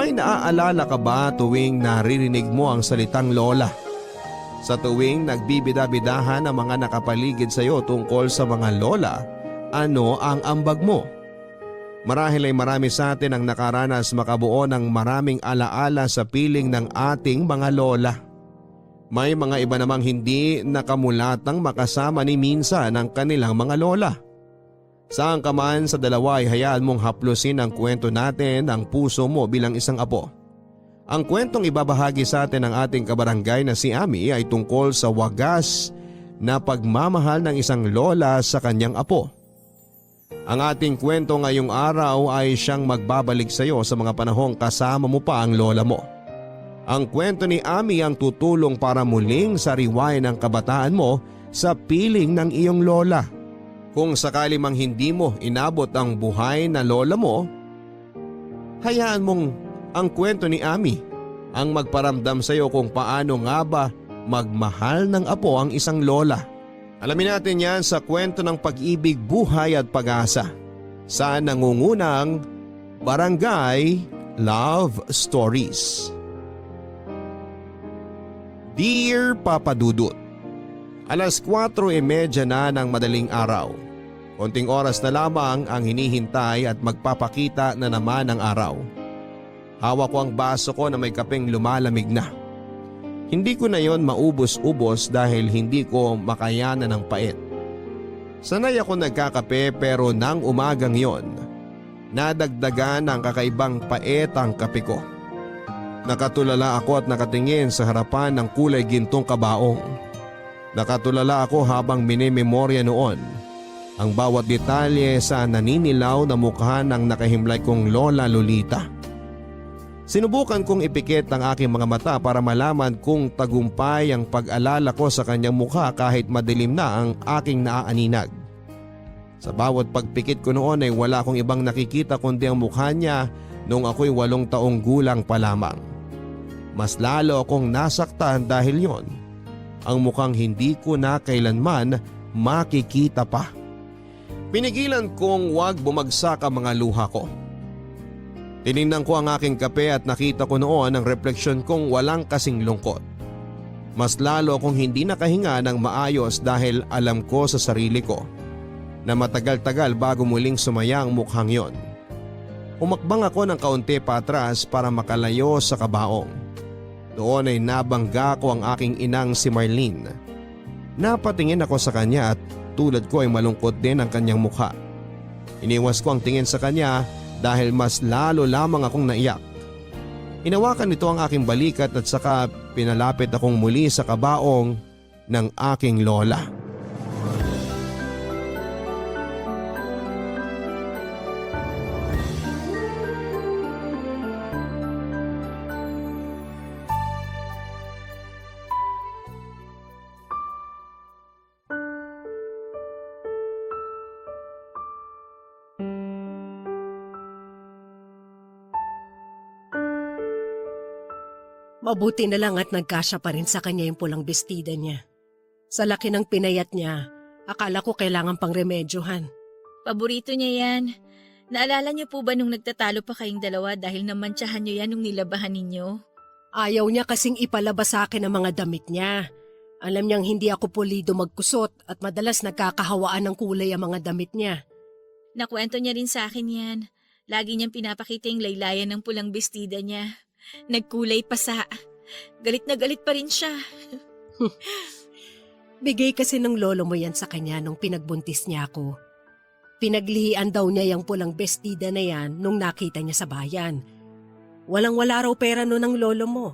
May naaalala ka ba tuwing naririnig mo ang salitang lola? Sa tuwing nagbibida-bidahan ang mga nakapaligid sa iyo tungkol sa mga lola, ano ang ambag mo? Marahil ay marami sa atin ang nakaranas makabuo ng maraming alaala sa piling ng ating mga lola. May mga iba namang hindi nakamulatang makasama ni minsan ng kanilang mga lola. Saan ka man sa dalawa ay hayaan mong haplusin ang kwento natin ng puso mo bilang isang apo. Ang kwentong ibabahagi sa atin ng ating kabarangay na si Ami ay tungkol sa wagas na pagmamahal ng isang lola sa kanyang apo. Ang ating kwento ngayong araw ay siyang magbabalik sa iyo sa mga panahong kasama mo pa ang lola mo. Ang kwento ni Ami ang tutulong para muling sariwain ang kabataan mo sa piling ng iyong lola. Kung sakali mang hindi mo inabot ang buhay na lola mo, hayaan mong ang kwento ni Ami ang magparamdam sa iyo kung paano nga ba magmahal ng apo ang isang lola. Alamin natin yan sa kwento ng pag-ibig, buhay at pag-asa sa nangungunang Barangay Love Stories. Dear Papa Dudut, alas 4:30 na ng madaling araw. Konting oras na lamang ang hinihintay at magpapakita na naman ang araw. Hawak ko ang baso ko na may kapeng lumalamig na. Hindi ko na yon maubos-ubos dahil hindi ko makayanan ng pait. Sanay ako nagkakape pero nang umagang yon, nadagdagan ng kakaibang pait ang kape ko. Nakatulala ako at nakatingin sa harapan ng kulay gintong kabaong. Nakatulala ako habang minimemorya noon ang bawat detalye sa naninilaw na mukha ng nakahimlay kong lola Lolita. Sinubukan kong ipikit ang aking mga mata para malaman kung tagumpay ang pag-alala ko sa kanyang mukha kahit madilim na ang aking naaaninag. Sa bawat pagpikit ko noon ay wala akong ibang nakikita kundi ang mukha niya noong ako'y 8 taong gulang pa lamang. Mas lalo akong nasaktan dahil yon ang mukhang hindi ko na kailanman makikita pa. Pinigilan kong wag bumagsak ang mga luha ko. Tiningnan ko ang aking kape at nakita ko noon ang refleksyon kong walang kasing lungkot. Mas lalo akong hindi nakahinga ng maayos dahil alam ko sa sarili ko na matagal-tagal bago muling sumaya ang mukhang yon. Umakbang ako ng kaunti patras para makalayo sa kabaong. Doon ay nabangga ko ang aking inang si Marlene. Napatingin ako sa kanya at tulad ko ay malungkot din ang kanyang mukha. Iniwas ko ang tingin sa kanya dahil mas lalo lamang akong naiyak. Hinawakan nito ang aking balikat at saka pinalapit akong muli sa kabaong ng aking lola. Mabuti na lang at nagkasya pa rin sa kanya yung pulang bestida niya. Sa laki ng pinayat niya, akala ko kailangan pang remedyohan. Paborito niya yan. Naalala niyo po ba nung nagtatalo pa kayong dalawa dahil namantsahan niyo yan nung nilabahan ninyo? Ayaw niya kasing ipalabas sa akin ang mga damit niya. Alam niyang hindi ako pulido magkusot at madalas nagkakahawaan ng kulay ang mga damit niya. Nakwento niya rin sa akin yan. Lagi niyang pinapakita yung laylayan ng pulang bestida niya. Nagkulay pa sa... Galit na galit pa rin siya. Bigay kasi ng lolo mo yan sa kanya nung pinagbuntis niya ako. Pinaglihian daw niya yung pulang bestida na yan nung nakita niya sa bayan. Walang-wala raw pera no ng lolo mo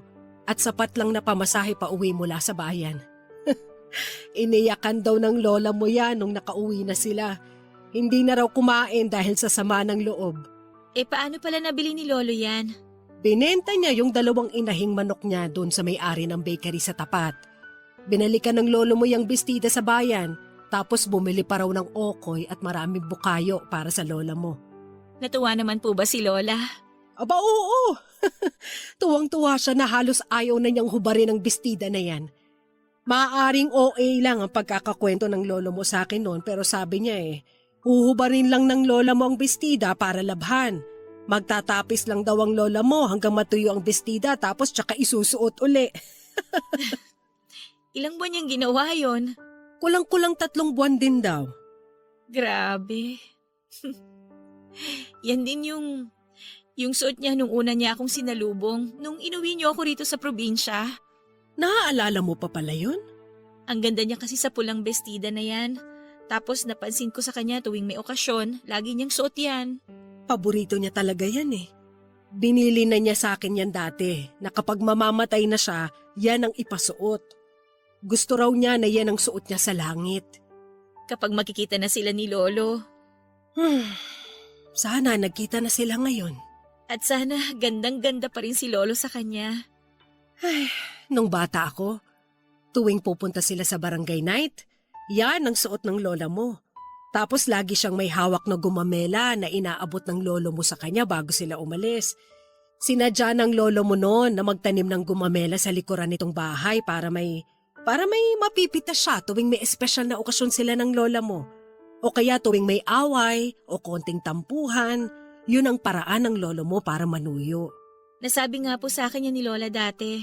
at sapat lang na pamasahe pa uwi mula sa bayan. Iniyakan daw ng lola mo yan nung nakauwi na sila. Hindi na raw kumain dahil sa sama ng loob. Paano pala nabili ni lolo yan? Binenta niya yung 2 inahing manok niya doon sa may-ari ng bakery sa tapat. Binalikan ng lolo mo yung bestida sa bayan, tapos bumili pa raw ng okoy at maraming bukayo para sa lola mo. Natuwa naman po ba si lola? Aba oo! Tuwang-tuwa siya na halos ayaw na niyang hubarin ang bestida na yan. Maaaring OA lang ang pagkakakwento ng lolo mo sa akin noon pero sabi niya huhubarin lang ng lola mo ang bestida para labhan. Magtatapis lang daw ang lola mo hanggang matuyo ang bestida tapos tsaka isusuot uli. Ilang buwan niyang ginawa yon? Kulang-kulang 3 buwan din daw. Grabe. Yan din yung suot niya nung una niya akong sinalubong nung inuwi niyo ako rito sa probinsya. Naaalala mo pa pala yun? Ang ganda niya kasi sa pulang bestida na yan. Tapos napansin ko sa kanya tuwing may okasyon, lagi niyang suot yan. Paborito niya talaga yan eh. Binili na niya sa akin yan dati na kapag mamamatay na siya, yan ang ipasuot. Gusto raw niya na yan ang suot niya sa langit. Kapag makikita na sila ni Lolo. Sana nagkita na sila ngayon. At sana gandang-ganda pa rin si Lolo sa kanya. Nung bata ako, tuwing pupunta sila sa barangay night, yan ang suot ng lola mo. Tapos lagi siyang may hawak na gumamela na inaabot ng lolo mo sa kanya bago sila umalis. Sinadya ng lolo mo noon na magtanim ng gumamela sa likuran nitong bahay para may mapipita siya tuwing may espesyal na okasyon sila ng lola mo. O kaya tuwing may away o konting tampuhan, yun ang paraan ng lolo mo para manuyo. Nasabi nga po sa akin yan ni Lola dati.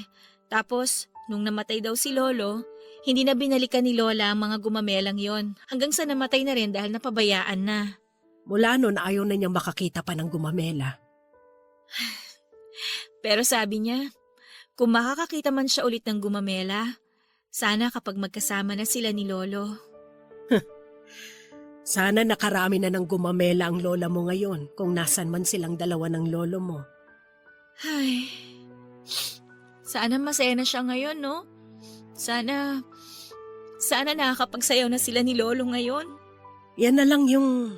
Tapos, nung namatay daw si Lolo, hindi na binalikan ni Lola ang mga gumamelang yon hanggang sa namatay na rin dahil napabayaan na. Mula noon ayaw na niyang makakita pa ng gumamela. Pero sabi niya, kung makakakita man siya ulit ng gumamela, sana kapag magkasama na sila ni Lolo. Sana nakarami na ng gumamela ang lola mo ngayon kung nasan man silang dalawa ng lolo mo. Ay, sana masaya na siya ngayon, no? Sana nakakapagsayaw na sila ni Lolo ngayon. Yan na lang yung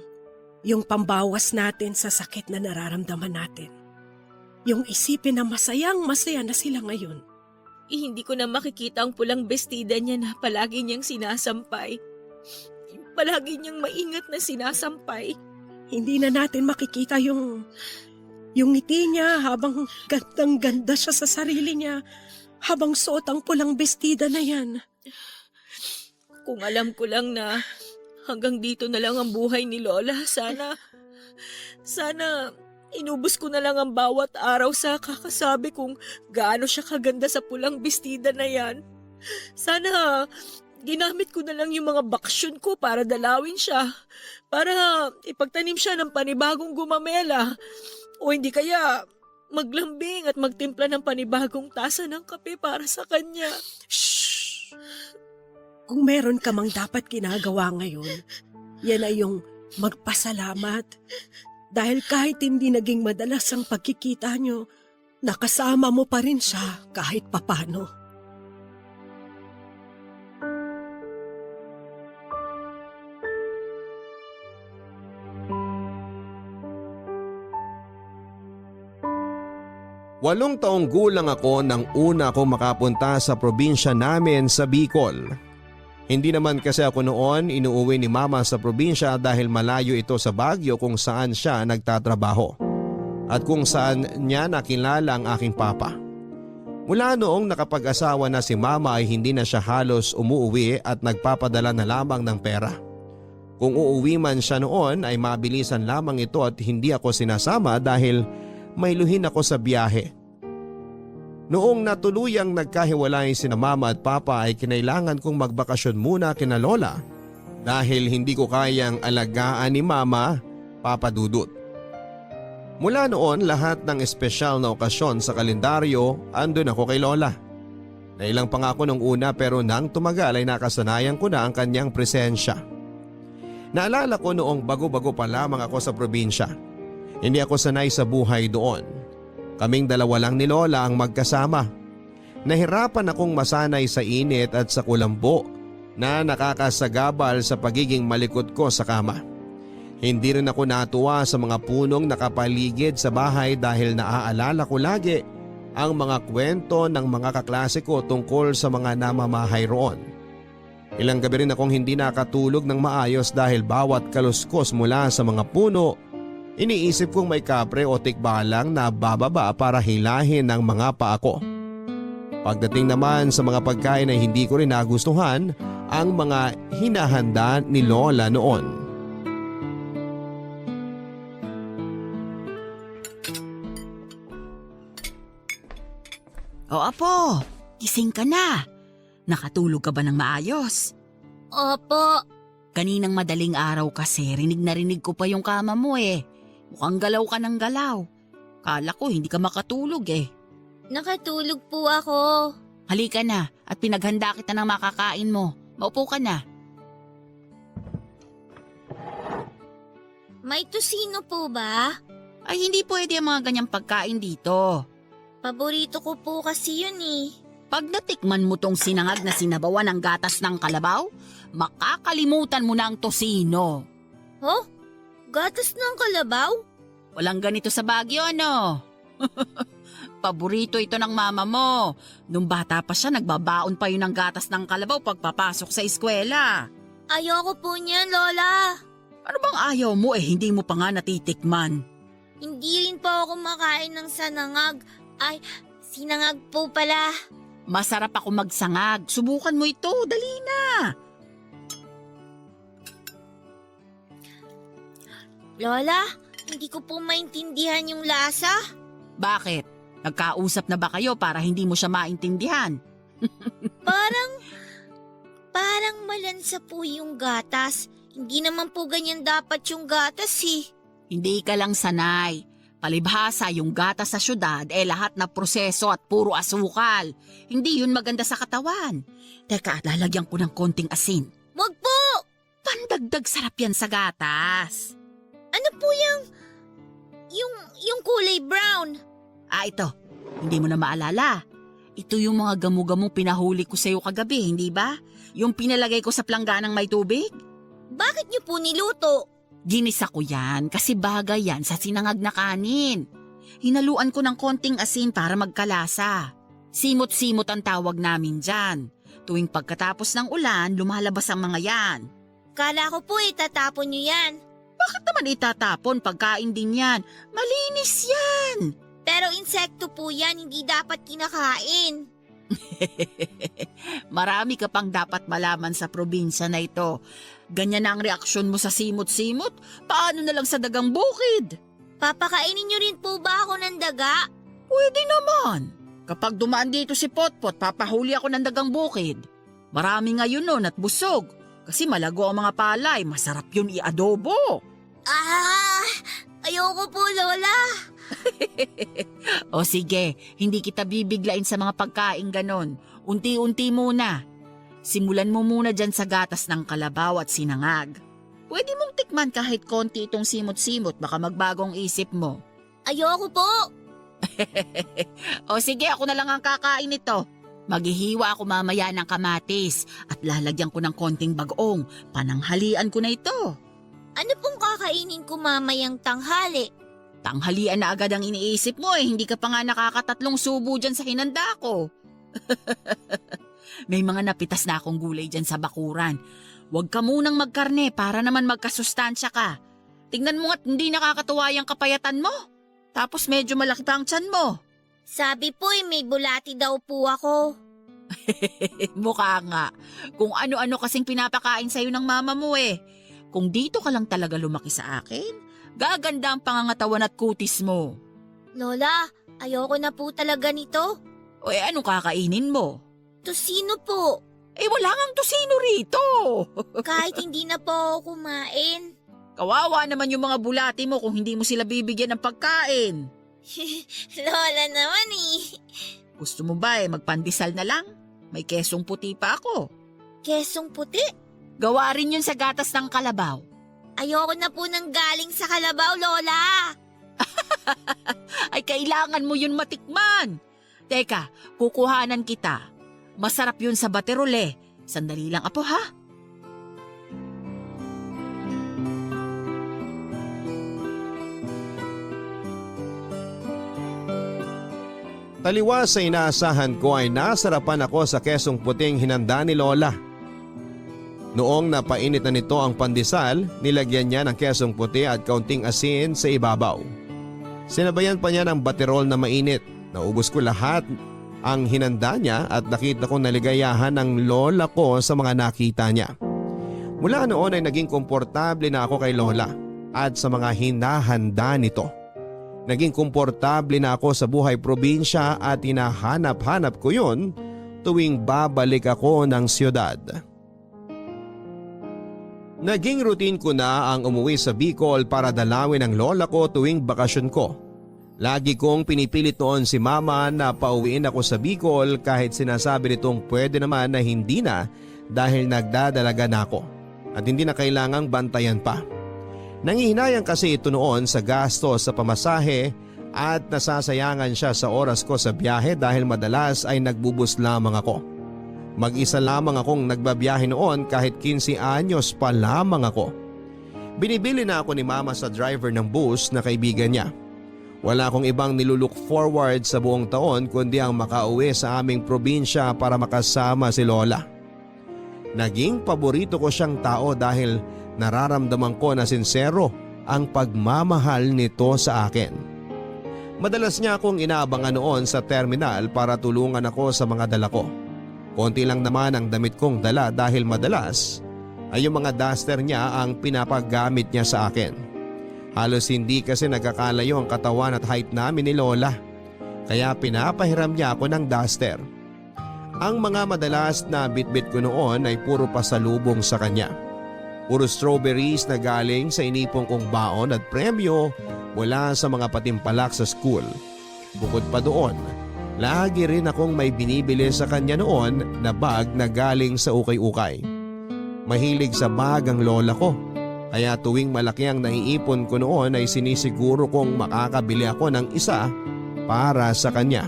pambawas natin sa sakit na nararamdaman natin. Yung isipin na masaya na sila ngayon. Hindi ko na makikita ang pulang bestida niya na palagi niyang sinasampay. Palagi niyang maingat na sinasampay. Hindi na natin makikita yung ngiti niya habang gandang-ganda siya sa sarili niya. Habang suot ang pulang bestida na yan. Kung alam ko lang na hanggang dito na lang ang buhay ni Lola, sana inubos ko na lang ang bawat araw sa kakasabi kung gaano siya kaganda sa pulang bestida na yan. Sana ginamit ko na lang yung mga baksyon ko para dalawin siya, para ipagtanim siya ng panibagong gumamela, o hindi kaya maglambing at magtimpla ng panibagong tasa ng kape para sa kanya. Shh! Kung meron ka mang dapat ginagawa ngayon, yan ay yung magpasalamat. Dahil kahit hindi naging madalas ang pagkikita nyo, nakasama mo pa rin siya kahit papano. Walong taong gulang ako nang una akong makapunta sa probinsya namin sa Bicol. Hindi naman kasi ako noon inuuwi ni mama sa probinsya dahil malayo ito sa Baguio kung saan siya nagtatrabaho at kung saan niya nakilala ang aking papa. Mula noong nakapag-asawa na si mama ay hindi na siya halos umuuwi at nagpapadala na lamang ng pera. Kung uuwi man siya noon ay mabilisan lamang ito at hindi ako sinasama dahil may luhin ako sa biyahe. Noong natuluyang nagkahiwalay sina mama at papa ay kinailangan kong magbakasyon muna kina lola dahil hindi ko kayang alagaan ni mama, Papa Dudut. Mula noon lahat ng espesyal na okasyon sa kalendaryo andun ako kay lola. Nailang pa nga ako nung una pero nang tumagal ay nakasanayan ko na ang kanyang presensya. Naalala ko noong bago-bago pa lamang ako sa probinsya. Hindi ako sanay sa buhay doon. Kaming dalawa lang ni Lola ang magkasama. Nahirapan akong masanay sa init at sa kulambo na nakakasagabal sa pagiging malikot ko sa kama. Hindi rin ako natuwa sa mga punong nakapaligid sa bahay dahil naaalala ko lagi ang mga kwento ng mga kaklase ko tungkol sa mga namamahay roon. Ilang gabi rin akong hindi nakatulog ng maayos dahil bawat kaluskos mula sa mga puno, iniisip kong may kapre o tikbalang na bababa para hilahin ang mga paa ko. Pagdating naman sa mga pagkain ay hindi ko rin nagustuhan ang mga hinahanda ni Lola noon. O apo, gising ka na. Nakatulog ka ba ng maayos? Opo. Kaninang madaling araw kasi rinig na rinig ko pa yung kama mo eh. Mukhang galaw ka ng galaw. Kala ko hindi ka makatulog eh. Nakatulog po ako. Halika na at pinaghanda kita ng makakain mo. Maupo ka na. May tusino po ba? Ay hindi pwede ang mga ganyang pagkain dito. Paborito ko po kasi yun eh. Pag natikman mo tong sinangag na sinabawan ng gatas ng kalabaw, makakalimutan mo na ang tosino. Oh? Gatas ng kalabaw? Walang ganito sa Baguio, ano? Paborito ito ng mama mo. Nung bata pa siya, nagbabaon pa yun ng gatas ng kalabaw pagpapasok sa eskwela. Ayoko po niyan, Lola. Ano bang ayaw mo hindi mo pa nga natitikman? Hindi rin po ako kumakain ng sanangag. Ay, sinangag po pala. Masarap ako magsangag. Subukan mo ito, dali na. Lola, hindi ko po maintindihan yung lasa. Bakit? Nagkausap na ba kayo para hindi mo siya maintindihan? Parang malansa po yung gatas. Hindi naman po ganyan dapat yung gatas eh. Hindi ka lang sanay. Palibhasa yung gatas sa syudad lahat na proseso at puro asukal. Hindi yun maganda sa katawan. Teka, lalagyan ko ng konting asin. Wag po! Pandagdag sarap yan sa gatas. Ano po yung kulay brown? Ito. Hindi mo na maalala. Ito yung mga gamu-gamu pinahuli ko sa'yo kagabi, hindi ba? Yung pinalagay ko sa plangganang may tubig? Bakit niyo po niluto? Ginisa ko yan kasi bagay yan sa sinangag na kanin. Hinaluan ko ng konting asin para magkalasa. Simot-simot ang tawag namin dyan. Tuwing pagkatapos ng ulan, lumalabas ang mga yan. Kala ko po tatapon niyo yan. Bakit naman itatapon? Pagkain din yan. Malinis yan. Pero insekto po yan, hindi dapat kinakain. Marami ka pang dapat malaman sa probinsya na ito. Ganyan na ang reaksyon mo sa simot-simot. Paano na lang sa dagang bukid? Papakainin niyo rin po ba ako ng daga? Pwede naman. Kapag dumaan dito si Potpot, papahuli ako ng dagang bukid. Marami ngayon nun at busog. Kasi malago ang mga palay, masarap yun i-adobo. Ayoko po, Lola. O sige, hindi kita bibiglain sa mga pagkain ganon. Unti-unti muna. Simulan mo muna dyan sa gatas ng kalabaw at sinangag. Pwede mong tikman kahit konti itong simot-simot, baka magbagong isip mo. Ayoko po. O sige, ako na lang ang kakain ito. Maghihiwa ako mamaya ng kamatis at lalagyan ko ng konting bagoong. Pananghalian ko na ito. Ano pong kakainin ko mamayang tanghali? Tanghalian na agad ang iniisip mo hindi ka pa nga nakakatatlong subo dyan sa hinanda ko. May mga napitas na akong gulay dyan sa bakuran. Huwag ka munang magkarne para naman magkasustansya ka. Tingnan mo nga't hindi nakakatuwa yung kapayatan mo. Tapos medyo malaki pa ang tiyan mo. Sabi po may bulati daw po ako. Mukha nga. Kung ano-ano kasing pinapakain sa'yo ng mama mo Kung dito ka lang talaga lumaki sa akin, gaganda ang pangangatawan at kutis mo. Lola, ayoko na po talaga nito. O anong kakainin mo? Tusino po. Wala ngang tosino rito. Kahit hindi na po ako kumain. Kawawa naman yung mga bulati mo kung hindi mo sila bibigyan ng pagkain. Lola naman Gusto mo ba magpandesal na lang? May kesong puti pa ako. Kesong puti? Gawa rin yun sa gatas ng kalabaw. Ayoko na po nang galing sa kalabaw, Lola. Ay kailangan mo yun matikman. Teka, kukuhanan kita. Masarap yun sa baterole. Sandali lang apo ha. Taliwas sa inaasahan ko ay nasarapan ako sa kesong puting hinanda ni Lola. Noong napainit na nito ang pandesal, nilagyan niya ng kesong puti at kaunting asin sa ibabaw. Sinabayan pa niya ng baterol na mainit. Naubos ko lahat ang hinanda niya at nakita ko naligayahan ng lola ko sa mga nakita niya. Mula noon ay naging komportable na ako kay Lola at sa mga hinahanda nito. Naging komportable na ako sa buhay probinsya at hinahanap-hanap ko yun tuwing babalik ako ng siyudad. Naging routine ko na ang umuwi sa Bicol para dalawin ang lola ko tuwing bakasyon ko. Lagi kong pinipilit noon si mama na pauwiin ako sa Bicol kahit sinasabi nitong pwede naman na hindi na dahil nagdadalaga na ako at hindi na kailangang bantayan pa. Nangihinayang kasi ito noon sa gasto sa pamasahe at nasasayangan siya sa oras ko sa biyahe dahil madalas ay nagbubus lamang ako. Mag-isa lamang akong nagbabiyahe noon kahit 15 anyos pa lamang ako. Binibili na ako ni mama sa driver ng bus na kaibigan niya. Wala akong ibang nilulook forward sa buong taon kundi ang makauwi sa aming probinsya para makasama si lola. Naging paborito ko siyang tao dahil nararamdaman ko na sincero ang pagmamahal nito sa akin. Madalas niya akong inaabangan noon sa terminal para tulungan ako sa mga dala ko. Konti lang naman ang damit kong dala dahil madalas ay yung mga duster niya ang pinapagamit niya sa akin. Halos hindi kasi nagkakalayo ang katawan at height namin ni lola. Kaya pinapahiram niya ako ng duster. Ang mga madalas na bitbit ko noon ay puro pasalubong sa kanya. Puro strawberries na galing sa inipong kong baon at premyo mula sa mga patimpalak sa school. Bukod pa doon, lagi rin akong may binibili sa kanya noon na bag na galing sa ukay-ukay. Mahilig sa bag ang lola ko. Kaya tuwing malaki ang naiipon ko noon ay sinisiguro kong makakabili ako ng isa para sa kanya.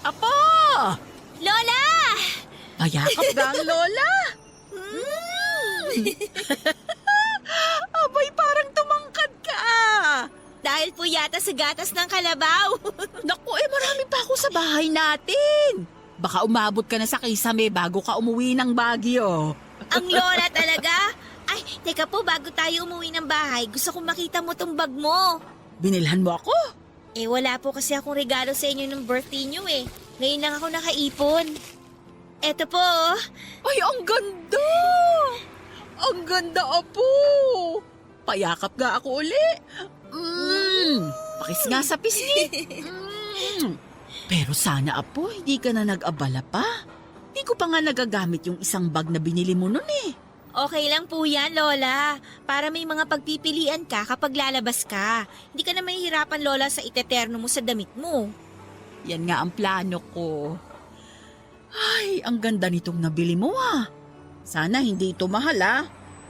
Apo! Lola! Mayakap ka ang lola! Abay, parang tumangkad ka! Dahil po yata sa gatas ng kalabaw. Naku, marami pa ako sa bahay natin. Baka umabot ka na sa Kisame bago ka umuwi ng Baguio. Ang lola talaga? Ay, teka po, bago tayo umuwi ng bahay, gusto kong makita mo tong bag mo. Binilhan mo ako? Wala po kasi akong regalo sa inyo ng birthday nyo eh. Ngayon lang ako nakaipon. Eto po. Ay, ang ganda! Ang ganda, Apo! Payakap nga ako uli. Pakis nga sa pisngi. Pero sana, Apo, hindi ka na nag-abala pa. Hindi ko pa nga nagagamit yung isang bag na binili mo nun eh. Okay lang po yan, Lola. Para may mga pagpipilian ka kapag lalabas ka. Hindi ka na mahihirapan, Lola, sa iteterno mo sa damit mo. Yan nga ang plano ko. Ay, ang ganda nitong nabili mo ah. Sana hindi ito mahal ah.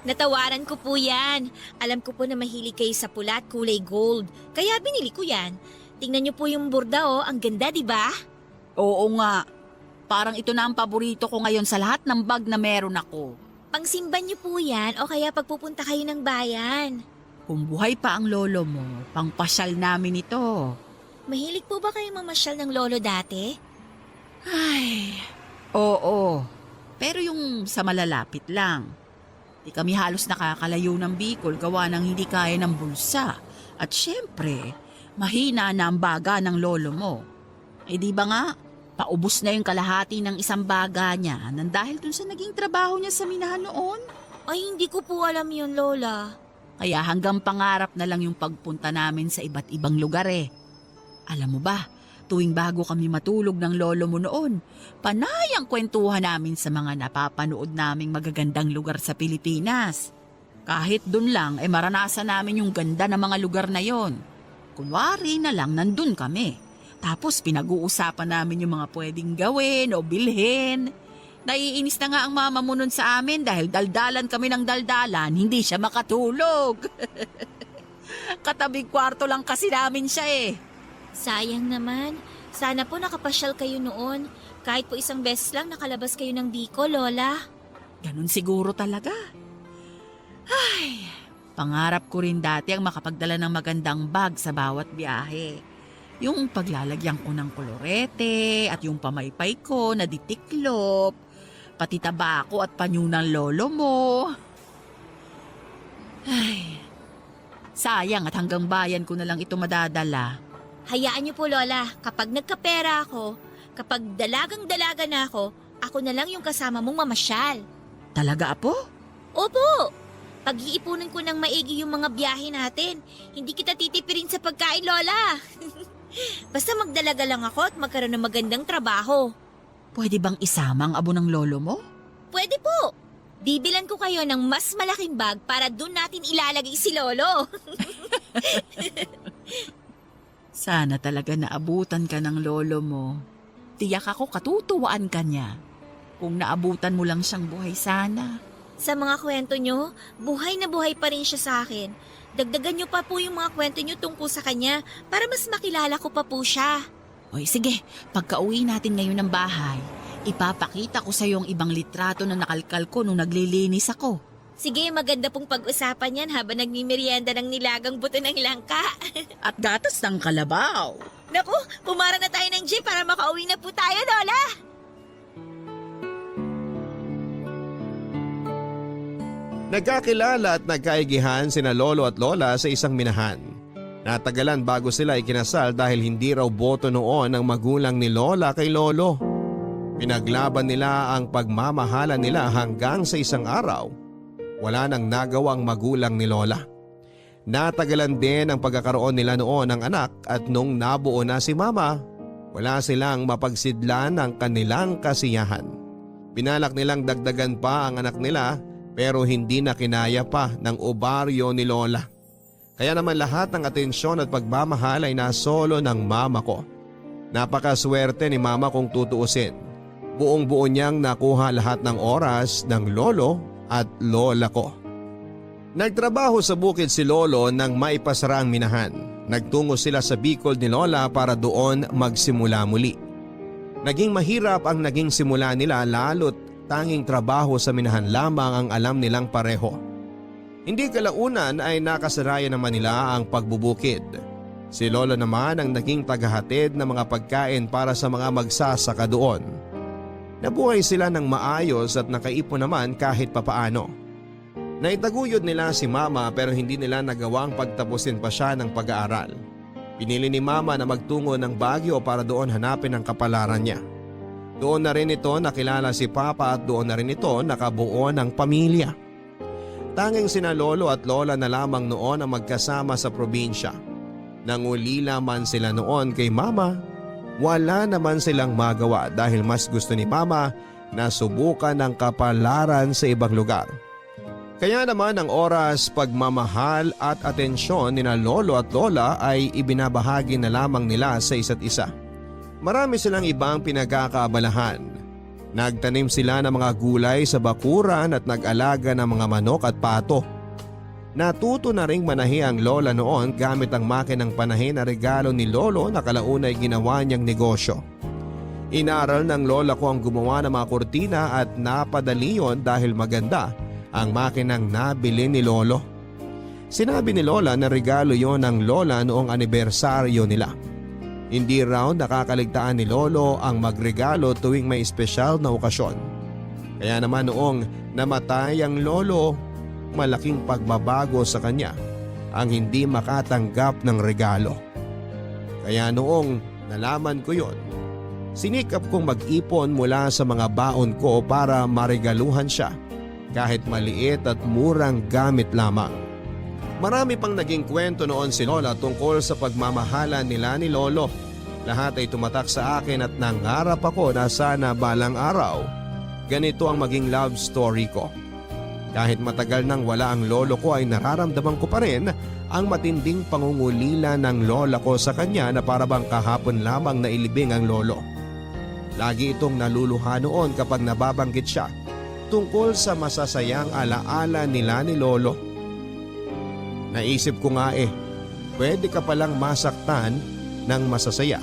Natawaran ko po yan. Alam ko po na mahilig kayo sa pula at kulay gold. Kaya binili ko yan. Tingnan niyo po yung burda oh. Ang ganda, di ba? Oo nga. Parang ito na ang paborito ko ngayon sa lahat ng bag na meron ako. Pangsimban niyo po yan o kaya pagpupunta kayo ng bayan. Kung buhay pa ang lolo mo, pangpasyal namin ito. Mahilig po ba kayo mamasyal ng lolo dati? Ay, oo. Pero yung sa malalapit lang. Di kami halos nakakalayo ng Bicol gawa ng hindi kaya ng bulsa. At syempre, mahina na ang baga ng lolo mo. Eh di ba nga, paubos na yung kalahati ng isang baga niya nang dahil dun sa naging trabaho niya sa minahan noon. Ay, hindi ko po alam yun, Lola. Kaya hanggang pangarap na lang yung pagpunta namin sa iba't ibang lugar eh. Alam mo ba, tuwing bago kami matulog ng lolo mo noon, panay ang kwentuhan namin sa mga napapanood naming magagandang lugar sa Pilipinas. Kahit dun lang, maranasan namin yung ganda ng mga lugar na yon. Kunwari na lang nandun kami. Tapos pinag-uusapan namin yung mga pwedeng gawin o bilhin. Naiinis na nga ang mama mo nun sa amin dahil daldalan kami ng daldalan, hindi siya makatulog. Katabing kwarto lang kasi namin siya eh. Sayang naman. Sana po nakapasyal kayo noon. Kahit po isang beses lang nakalabas kayo ng Bicol, Lola. Ganun siguro talaga. Ay, pangarap ko rin dati ang makapagdala ng magandang bag sa bawat biyahe. Yung paglalagyan ko ng kolorete at yung pamaypay ko na ditiklop, pati tabako at panyo ng lolo mo. Ay, sayang at hanggang bayan ko na lang ito madadala. Hayaan niyo po, Lola. Kapag nagkapera ako, kapag dalagang-dalaga na ako na lang yung kasama mong mamasyal. Talaga, Apo? Opo! Pag-iipunan ko ng maigi yung mga biyahe natin. Hindi kita titipirin sa pagkain, Lola. Basta magdalaga lang ako at magkaroon ng magandang trabaho. Pwede bang isama ang abo ng lolo mo? Pwede po. Bibilan ko kayo ng mas malaking bag para doon natin ilalagay si Lolo. Sana talaga naabutan ka ng lolo mo. Tiyak ako katutuwaan ka niya. Kung naabutan mo lang siyang buhay sana. Sa mga kwento nyo, buhay na buhay pa rin siya sa akin. Dagdagan nyo pa po yung mga kwento nyo tungkol sa kanya para mas makilala ko pa po siya. Oy, sige, pagka-uwi natin ngayon ng bahay, ipapakita ko sa yung ibang litrato na nakalkal ko nung naglilinis ako. Sige, maganda pong pag-usapan yan habang nagmimerienda ng nilagang buto ng langka. At gatas ng kalabaw. Naku, pumara na tayo ng jeep para makauwi na po tayo, Lola! Nagkakilala at nagkaigihan sina lolo at lola sa isang minahan. Natagalan bago sila ikinasal dahil hindi raw boto noon ang magulang ni lola kay lolo. Pinaglaban nila ang pagmamahala nila hanggang sa isang araw. Wala nang nagawang magulang ni lola. Natagalan din ang pagkakaroon nila noon ng anak at nung nabuo na si mama, wala silang mapagsidlan ng kanilang kasiyahan. Pinalak nilang dagdagan pa ang anak nila pero hindi na kinaya pa ng obaryo ni lola. Kaya naman lahat ng atensyon at pagmamahal ay nasolo ng mama ko. Napakaswerte ni mama kung tutuusin. Buong-buo niyang nakuha lahat ng oras ng lolo at lola ko. Nagtrabaho sa bukid si lolo nang maipasara ang minahan. Nagtungo sila sa Bicol ni lola para doon magsimula muli. Naging mahirap ang naging simula nila lalo't tanging trabaho sa minahan lamang ang alam nilang pareho. Hindi kalaunan ay nakasaraya naman nila ang pagbubukid. Si lolo naman ang naging tagahatid ng mga pagkain para sa mga magsasaka doon. Nabuhay sila ng maayos at nakaipon naman kahit papaano. Naitaguyod nila si mama pero hindi nila nagawang pagtapusin pa siya ng pag-aaral. Pinili ni mama na magtungo ng Baguio para doon hanapin ang kapalaran niya. Doon na rin ito nakilala si Papa at doon na rin ito nakabuo ng pamilya. Tanging sina lolo at lola na lamang noon ang magkasama sa probinsya. Nangulila man sila noon kay mama, wala naman silang magawa dahil mas gusto ni mama na subukan ang kapalaran sa ibang lugar. Kaya naman ang oras, pagmamahal at atensyon nina lolo at lola ay ibinabahagi na lamang nila sa isa't isa. Marami silang ibang pinagkakaabalahan. Nagtanim sila ng mga gulay sa bakuran at nag-alaga ng mga manok at pato. Natuto na ring manahi ang lola noon gamit ang makinang panahi na regalo ni lolo na kalaunay ginawa niyang negosyo. Inaral ng lola ko ang gumawa ng mga kurtina at napadali yon dahil maganda ang makinang nabili ni lolo. Sinabi ni lola na regalo yon ng lola noong anibersaryo nila. Hindi raw nakakaligtaan ni lolo ang magregalo tuwing may espesyal na okasyon. Kaya naman noong namatay ang lolo, malaking pagbabago sa kanya ang hindi makatanggap ng regalo. Kaya noong nalaman ko yon, sinikap kong mag-ipon mula sa mga baon ko para maregaluhan siya kahit maliit at murang gamit lamang. Marami pang naging kwento noon si lola tungkol sa pagmamahala nila ni lolo. Lahat ay tumatak sa akin at nangarap ako na sana balang araw ganito ang maging love story ko. Kahit matagal nang wala ang lolo ko ay nararamdaman ko pa rin ang matinding pangungulila ng lola ko sa kanya na parabang kahapon lamang nailibing ang lolo. Lagi itong naluluha noon kapag nababanggit siya tungkol sa masasayang alaala nila ni lolo. Naisip ko nga pwede ka palang masaktan ng masasaya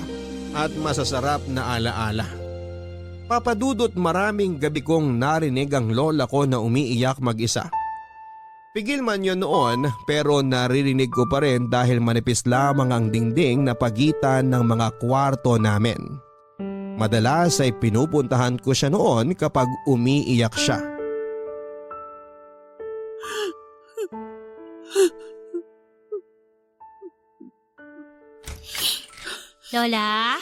at masasarap na alaala. Papadudot maraming gabi kong narinig ang lola ko na umiiyak mag-isa. Pigil man yun noon pero naririnig ko pa rin dahil manipis lamang ang dingding na pagitan ng mga kwarto namin. Madalas ay pinupuntahan ko siya noon kapag umiiyak siya. Lola?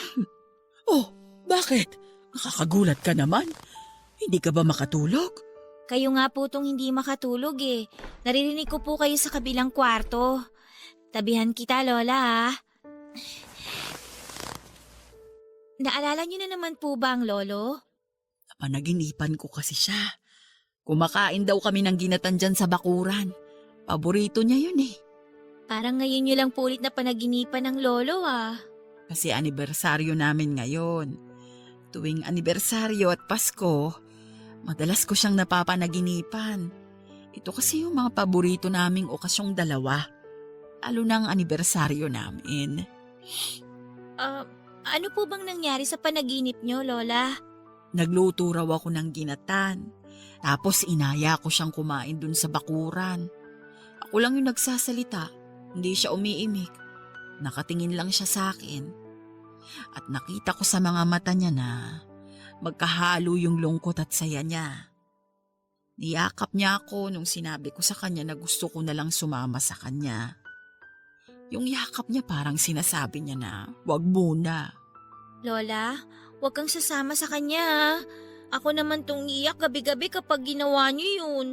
Oh, bakit? Nakakagulat ka naman. Hindi ka ba makatulog? Kayo nga po tong hindi makatulog eh. Naririnig ko po kayo sa kabilang kwarto. Tabihan kita, Lola ha. Naalala niyo na naman po ba ang lolo? Napanaginipan ko kasi siya. Kumakain daw kami ng ginatan dyan sa bakuran. Paborito niya yun eh. Parang ngayon niyo lang po ulit na panaginipan ng lolo ah. Kasi anibersaryo namin ngayon. Tuwing anibersaryo at Pasko, madalas ko siyang napapanaginipan. Ito kasi yung mga paborito naming okasyong dalawa. Lalo na ang anibersaryo namin. Ano po bang nangyari sa panaginip niyo, Lola? Nagluto raw ako ng ginatan. Tapos inaya ko siyang kumain dun sa bakuran. Ako lang yung nagsasalita. Hindi siya umiimik. Nakatingin lang siya sa akin. At nakita ko sa mga mata niya na magkahalo yung lungkot at saya niya. Niyakap niya ako nung sinabi ko sa kanya na gusto ko na lang sumama sa kanya. Yung yakap niya parang sinasabi niya na wag muna. Lola, huwag kang sasama sa kanya ha. Ako naman tong iyak gabi-gabi kapag ginawa niyo yun.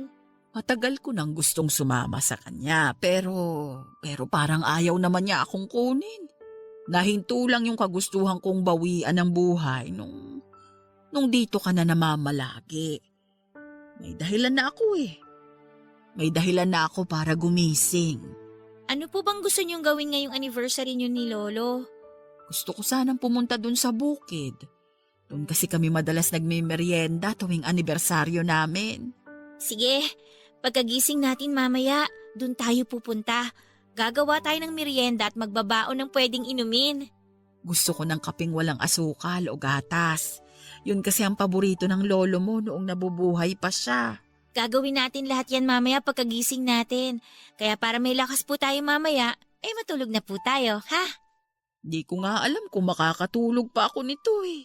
Matagal ko nang gustong sumama sa kanya pero parang ayaw naman niya akong kunin. Nahinto lang yung kagustuhan kong bawian ng buhay nung dito ka na namamalagi. May dahilan na ako eh. May dahilan na ako para gumising. Ano po bang gusto niyong gawin ngayong anniversary niyo ni Lolo? Gusto ko sanang pumunta dun sa bukid. Doon kasi kami madalas nagme-merienda tuwing anibersaryo namin. Sige, pagkagising natin mamaya, dun tayo pupunta. Gagawa tayo ng merienda at magbabaon ng pwedeng inumin. Gusto ko ng kapeng walang asukal o gatas. Yun kasi ang paborito ng lolo mo noong nabubuhay pa siya. Gagawin natin lahat yan mamaya pagkagising natin. Kaya para may lakas po tayo mamaya, matulog na po tayo, ha? Di ko nga alam kung makakatulog pa ako nito eh.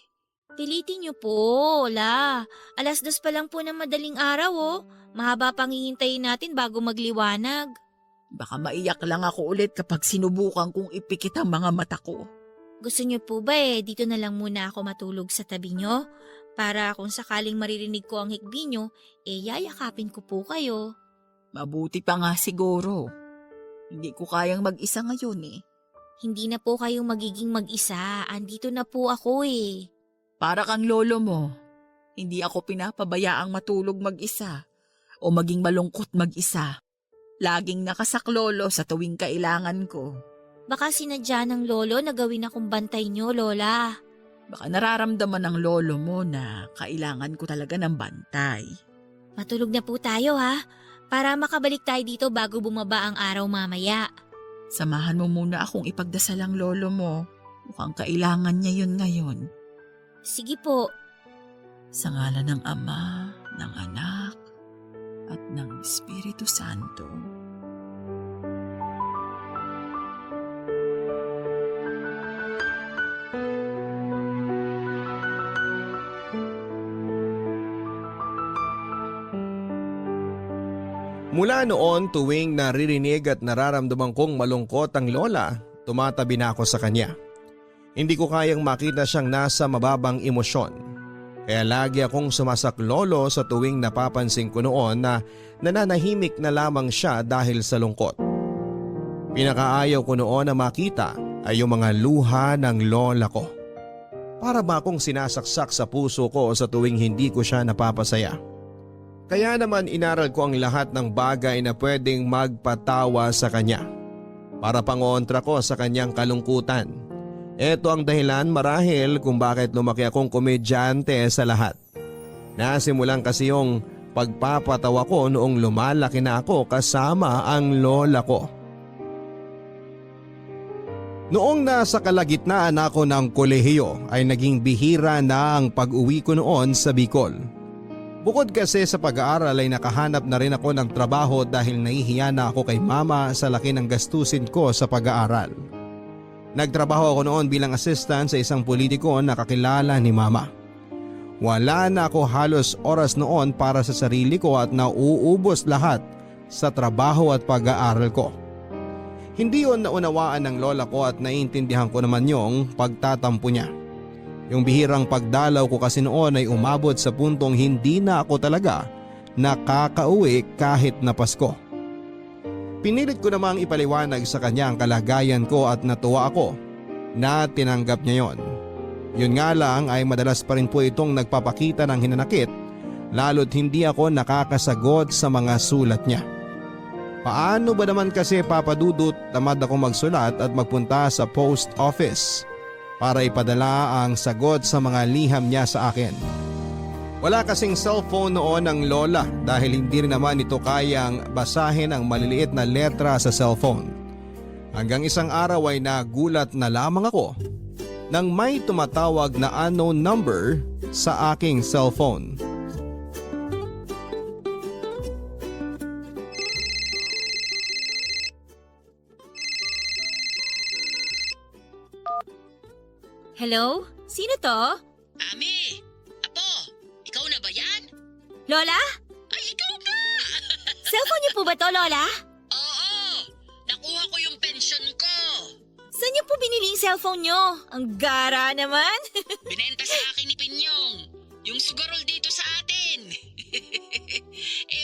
Pilitin niyo po, la. 2:00 pa lang po ng madaling araw, oh. Mahaba pang hihintayin natin bago magliwanag. Baka maiyak lang ako ulit kapag sinubukan kong ipikit ang mga mata ko. Gusto niyo po ba dito na lang muna ako matulog sa tabi niyo? Para kung sakaling maririnig ko ang hikbi niyo, yayakapin ko po kayo. Mabuti pa nga siguro. Hindi ko kayang mag-isa ngayon eh. Hindi na po kayong magiging mag-isa. Andito na po ako eh. Para kang lolo mo. Hindi ako pinapabayaang matulog mag-isa o maging malungkot mag-isa. Laging nakasaklolo sa tuwing kailangan ko. Baka sinadya ng lolo na gawin akong bantay niyo, Lola. Baka nararamdaman ng lolo mo na kailangan ko talaga ng bantay. Matulog na po tayo ha, para makabalik tayo dito bago bumaba ang araw mamaya. Samahan mo muna akong ipagdasal ang lolo mo. Mukhang kailangan niya yun ngayon. Sige po. Sa ngalan ng Ama, ng Anak, at ng Espiritu Santo. Mula noon tuwing naririnig at nararamdaman kong malungkot ang lola, tumatabi na ako sa kanya. Hindi ko kayang makita siyang nasa mababang emosyon. Kaya lagi akong sumasaklolo sa tuwing napapansin ko noon na nananahimik na lamang siya dahil sa lungkot. Pinakaayaw ko noon na makita ay yung mga luha ng lola ko. Para ba akong sinasaksak sa puso ko sa tuwing hindi ko siya napapasaya. Kaya naman inaral ko ang lahat ng bagay na pwedeng magpatawa sa kanya. Para pangontra ko sa kanyang kalungkutan. Ito ang dahilan marahil kung bakit lumaki akong komedyante sa lahat. Nasimulan kasi yung pagpapatawa ko noong lumalaki na ako kasama ang lola ko. Noong nasa kalagitnaan ako ng kolehiyo ay naging bihira na ang pag-uwi ko noon sa Bicol. Bukod kasi sa pag-aaral ay nakahanap na rin ako ng trabaho dahil nahihiya na ako kay mama sa laki ng gastusin ko sa pag-aaral. Nagtrabaho ako noon bilang assistant sa isang politiko na kakilala ni mama. Wala na ako halos oras noon para sa sarili ko at nauubos lahat sa trabaho at pag-aaral ko. Hindi yon naunawaan ng lola ko at naiintindihan ko naman yung pagtatampo niya. Yung bihirang pagdalaw ko kasi noon ay umabot sa puntong hindi na ako talaga nakakauwi kahit na Pasko. Pinilit ko namang ipaliwanag sa kanya ang kalagayan ko at natuwa ako na tinanggap niya yon. Yun nga lang ay madalas pa rin po itong nagpapakita ng hinanakit lalo't hindi ako nakakasagot sa mga sulat niya. Paano ba naman kasi Papa Dudut tamad ako magsulat at magpunta sa post office para ipadala ang sagot sa mga liham niya sa akin? Wala kasing cellphone noon ng lola dahil hindi rin naman ito kayang basahin ang maliliit na letra sa cellphone. Hanggang isang araw ay nagulat na lamang ako nang may tumatawag na unknown number sa aking cellphone. Hello? Sino to? Ami! Apo! Ikaw na ba yan? Lola? Ay, ikaw na! Cellphone niyo po ba to, Lola? Oo! Nakuha ko yung pension ko! Saan niyo po binili yung cellphone niyo? Ang gara naman. Binenta sa akin ni Pinyong. Yung sugarol dito sa atin.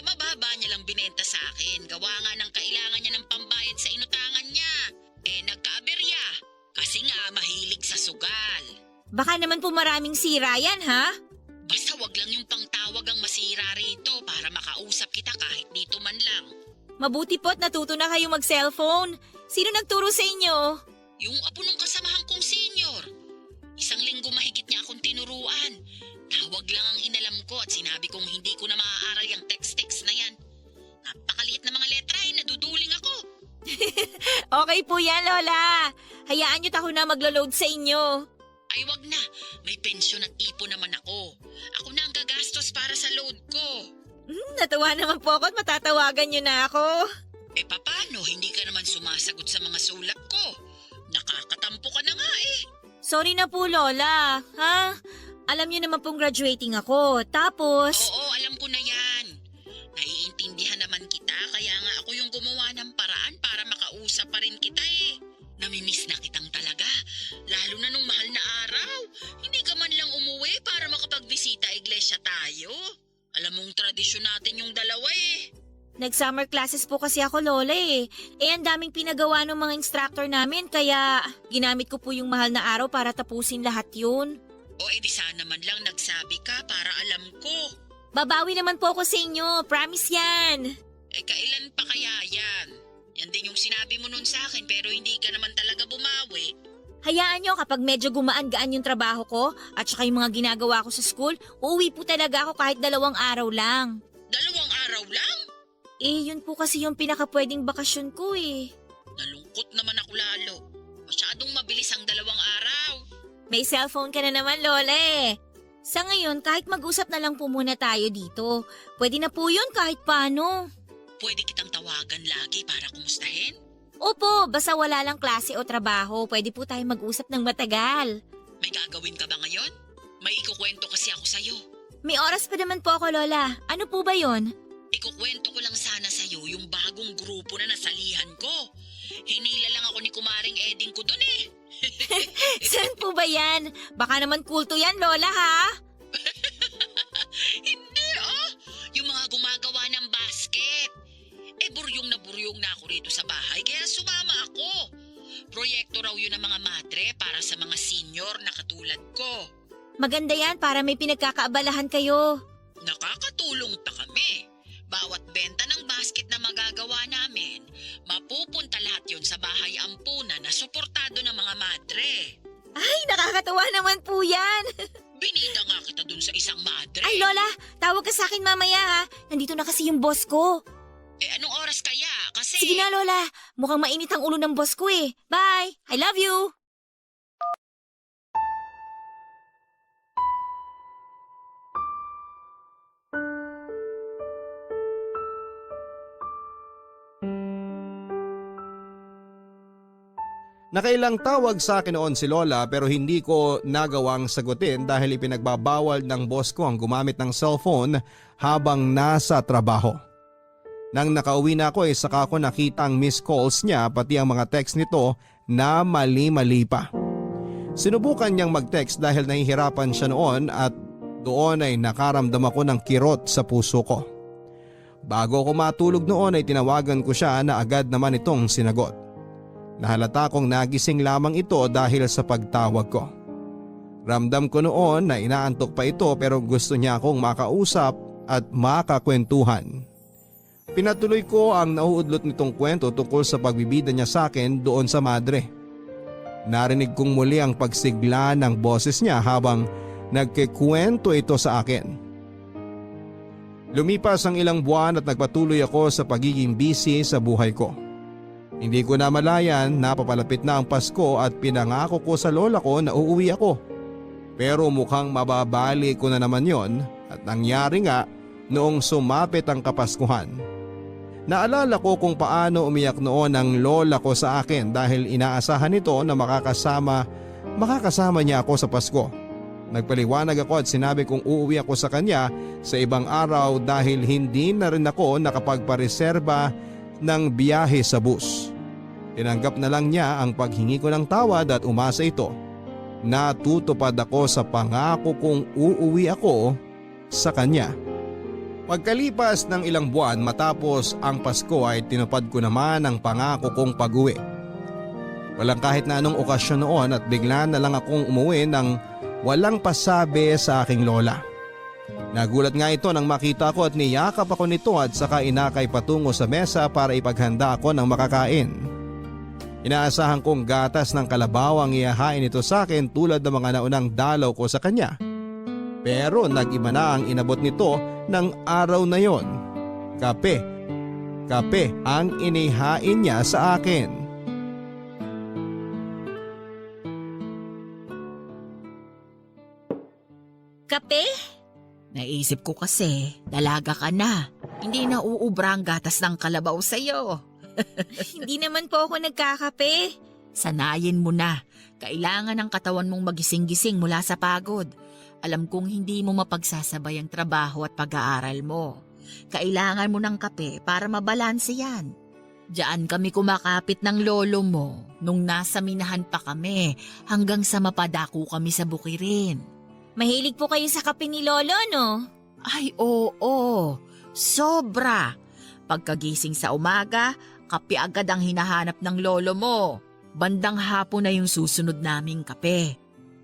Mababa niya lang binenta sa akin. Gawa nga ng kailangan niya ng pambayad sa inutangan niya. Nagkaaberya. Kasi nga mahilig sa sugal. Baka naman po maraming sira yan, ha? Basta wag lang yung pangtawag ang masira rito para makausap kita kahit dito man lang. Mabuti po't natuto na kayo mag-cellphone. Sino nagturo sa inyo? Yung apo ng kasamahan kong senior. Isang linggo mahigit niya akong tinuruan. Tawag lang ang inalam ko at sinabi kong hindi ko na maaaral yung text-text na yan. Napakaliit na mga letra naduduling ako. Okay po yan, Lola. Hayaan niyo't ako na maglo-load sa inyo. Ay wag na, may pensyon at ipon naman ako. Ako na ang gagastos para sa load ko. Natuwa naman po ako at matatawagan niyo na ako. Paano? Hindi ka naman sumasagot sa mga sulat ko. Nakakatampo ka na nga eh. Sorry na po, Lola. Ha? Alam niyo naman pong graduating ako. Tapos... Oo, alam ko na yan. Naiintindihan naman kita kaya nga ako yung gumawa ng paraan para makausap pa rin kita eh. Namimiss na kitang talaga. Lalo na nung mahal na araw. Hindi ka man lang umuwi para makapagbisita iglesia tayo. Alam mong tradisyon natin yung dalawa eh. Nag-summer classes po kasi ako, Lola eh. Ang daming pinagawa ng mga instructor namin kaya ginamit ko po yung mahal na araw para tapusin lahat yun. O edi sana man lang nagsabi ka para alam ko. Babawi naman po ako sa inyo, promise yan. Kailan pa kaya yan? Yan din yung sinabi mo nun sa akin pero hindi ka naman talaga bumawi. Hayaan nyo kapag medyo gumaan-gaan yung trabaho ko at saka yung mga ginagawa ko sa school, uuwi po talaga ako kahit 2 araw lang. 2 araw lang? Yun po kasi yung pinakapwedeng bakasyon ko eh. Nalungkot naman ako lalo. Masyadong mabilis ang 2 araw. May cellphone ka na naman, Lola eh. Sa ngayon, kahit mag-usap na lang po muna tayo dito. Pwede na po yun kahit paano. Pwede kitang tawagan lagi para kumustahin? Opo, basta wala lang klase o trabaho, pwede po tayo mag-usap ng matagal. May gagawin ka ba ngayon? May ikukwento kasi ako sa'yo. May oras pa naman po ako, Lola. Ano po ba yon? Ikukwento ko lang sana sa'yo yung bagong grupo na nasalihan ko. Hinila lang ako ni Kumaring Eding ko dun eh. Saan po ba yan? Baka naman kulto yan, Lola, ha? Hindi yung mga gumagawa ng basket. Buryong na ako rito sa bahay kaya sumama ako. Proyekto raw yun ng mga madre para sa mga senior na katulad ko. Maganda yan para may pinagkakaabalahan kayo. Nakakatulong pa kami. Bawat benta ng basket na magagawa namin, mapupunta lahat yun sa bahay ampunan na suportado ng mga madre. Ay, nakakatawa naman po yan. Binida nga kita dun sa isang madre. Ay, Lola, tawag ka sa akin mamaya, ha? Nandito na kasi yung boss ko. Anong oras kaya? Kasi... Sige na, Lola. Mukhang mainit ang ulo ng boss ko eh. Bye! I love you! Nakailang tawag sa akin noon si Lola pero hindi ko nagawang sagutin dahil ipinagbabawal ng boss ko ang gumamit ng cellphone habang nasa trabaho. Nang nakauwi na ako saka ko nakita ang missed calls niya pati ang mga text nito na mali-mali pa. Sinubukan niyang mag-text dahil nahihirapan siya noon at doon ay nakaramdam ako ng kirot sa puso ko. Bago ako matulog noon ay tinawagan ko siya na agad naman itong sinagot. Nahalata kong nagising lamang ito dahil sa pagtawag ko. Ramdam ko noon na inaantok pa ito pero gusto niya akong makausap at makakwentuhan. Pinatuloy ko ang nauudlot nitong kwento tungkol sa pagbibida niya sa akin doon sa madre. Narinig kong muli ang pagsigla ng boses niya habang nagkikwento ito sa akin. Lumipas ang ilang buwan at nagpatuloy ako sa pagiging busy sa buhay ko. Hindi ko na malayan na papalapit na ang Pasko at pinangako ko sa lola ko na uuwi ako. Pero mukhang mababali ko na naman yon at nangyari nga noong sumapit ang Kapaskuhan. Naalala ko kung paano umiyak noon ang lola ko sa akin dahil inaasahan nito na makakasama niya ako sa Pasko. Nagpaliwanag ako at sinabi kong uuwi ako sa kanya sa ibang araw dahil hindi na rin ako nakapagpareserba ng biyahe sa bus. Tinanggap na lang niya ang paghingi ko ng tawad at umasa ito. Natutupad ako sa pangako kong uuwi ako sa kanya. Pagkalipas ng ilang buwan matapos ang Pasko ay tinupad ko naman ang pangako kong pag-uwi. Walang kahit na anong okasyon noon at bigla na lang akong umuwi ng walang pasabi sa aking lola. Nagulat nga ito nang makita ko at niyakap ako nito at saka inakay patungo sa mesa para ipaghanda ako ng makakain. Inaasahan kong gatas ng kalabaw ang ihahain ito sa akin tulad ng mga naunang dalaw ko sa kanya. Pero nag-iba na ang inabot nito ng araw na yon. Kape. Kape ang inihain niya sa akin. Kape? Naisip ko kasi, dalaga ka na. Hindi na uubra ang gatas ng kalabaw sa'yo. Hindi naman po ako nagkakape. Sanayin mo na. Kailangan ng katawan mong magising-gising mula sa pagod. Alam kong hindi mo mapagsasabay ang trabaho at pag-aaral mo. Kailangan mo ng kape para mabalanse yan. Diyan kami kumakapit ng lolo mo nung nasa minahan pa kami hanggang sa mapadako kami sa bukirin. Mahilig po kayo sa kape ni Lolo, no? Ay oo, sobra. Pagkagising sa umaga, kape agad ang hinahanap ng lolo mo. Bandang hapon na yung susunod naming kape.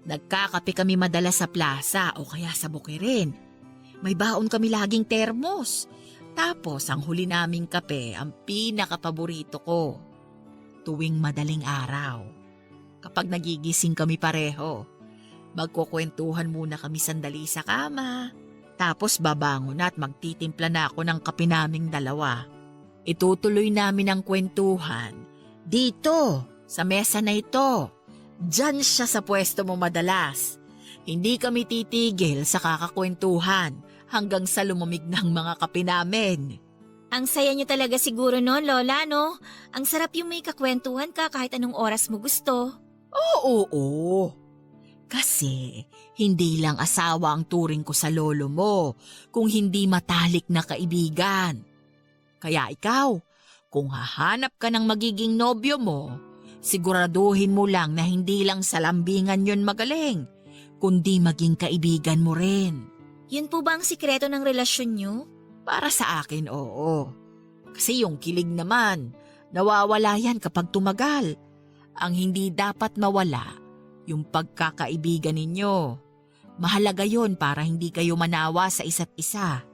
Nagkakape kami madalas sa plaza o kaya sa bukirin. May baon kami laging termos. Tapos ang huli naming kape ang pinakapaborito ko. Tuwing madaling araw. Kapag nagigising kami pareho, magkukwentuhan muna kami sandali sa kama. Tapos babangon at magtitimpla na ako ng kape naming dalawa. Itutuloy namin ang kwentuhan. Dito, sa mesa na ito. Diyan siya sa pwesto mo madalas. Hindi kami titigil sa kakakwentuhan hanggang sa lumamig ng mga kape namin. Ang saya niyo talaga siguro noon, Lola, no? Ang sarap yung may kakwentuhan ka kahit anong oras mo gusto. Oo. Kasi hindi lang asawa ang turing ko sa lolo mo, kung hindi matalik na kaibigan. Kaya ikaw, kung hahanap ka ng magiging nobyo mo, siguraduhin mo lang na hindi lang sa lambingan yun magaling, kundi maging kaibigan mo rin. Yun po ba ang sikreto ng relasyon niyo? Para sa akin, oo. Kasi yung kilig naman, nawawala yan kapag tumagal. Ang hindi dapat mawala, yung pagkakaibigan ninyo. Mahalaga yon para hindi kayo manawa sa isa't isa.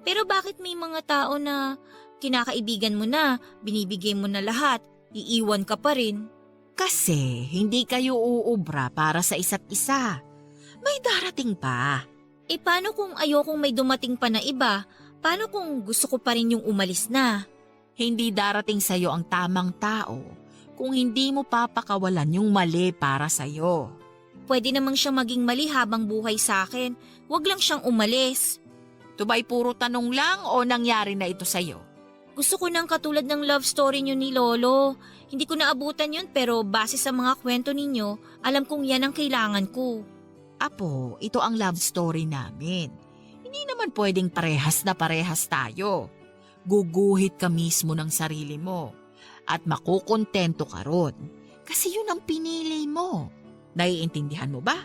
Pero bakit may mga tao na kinakaibigan mo na, binibigay mo na lahat, iiwan ka pa rin? Kasi hindi kayo uubra para sa isa't isa. May darating pa. Paano kung ayokong may dumating pa na iba? Paano kung gusto ko pa rin yung umalis na? Hindi darating sa'yo ang tamang tao kung hindi mo papakawalan yung mali para sa'yo. Pwede namang siyang maging mali habang buhay sa akin. Huwag lang siyang umalis. Ito ba'y puro tanong lang o nangyari na ito sa'yo? Gusto ko ng katulad ng love story niyo ni Lolo. Hindi ko naabutan yun pero base sa mga kwento ninyo, alam kong yan ang kailangan ko. Apo, ito ang love story namin. Hindi naman pwedeng parehas na parehas tayo. Guguhit ka mismo ng sarili mo at makukontento ka ron. Kasi yun ang pinili mo. Naiintindihan mo ba?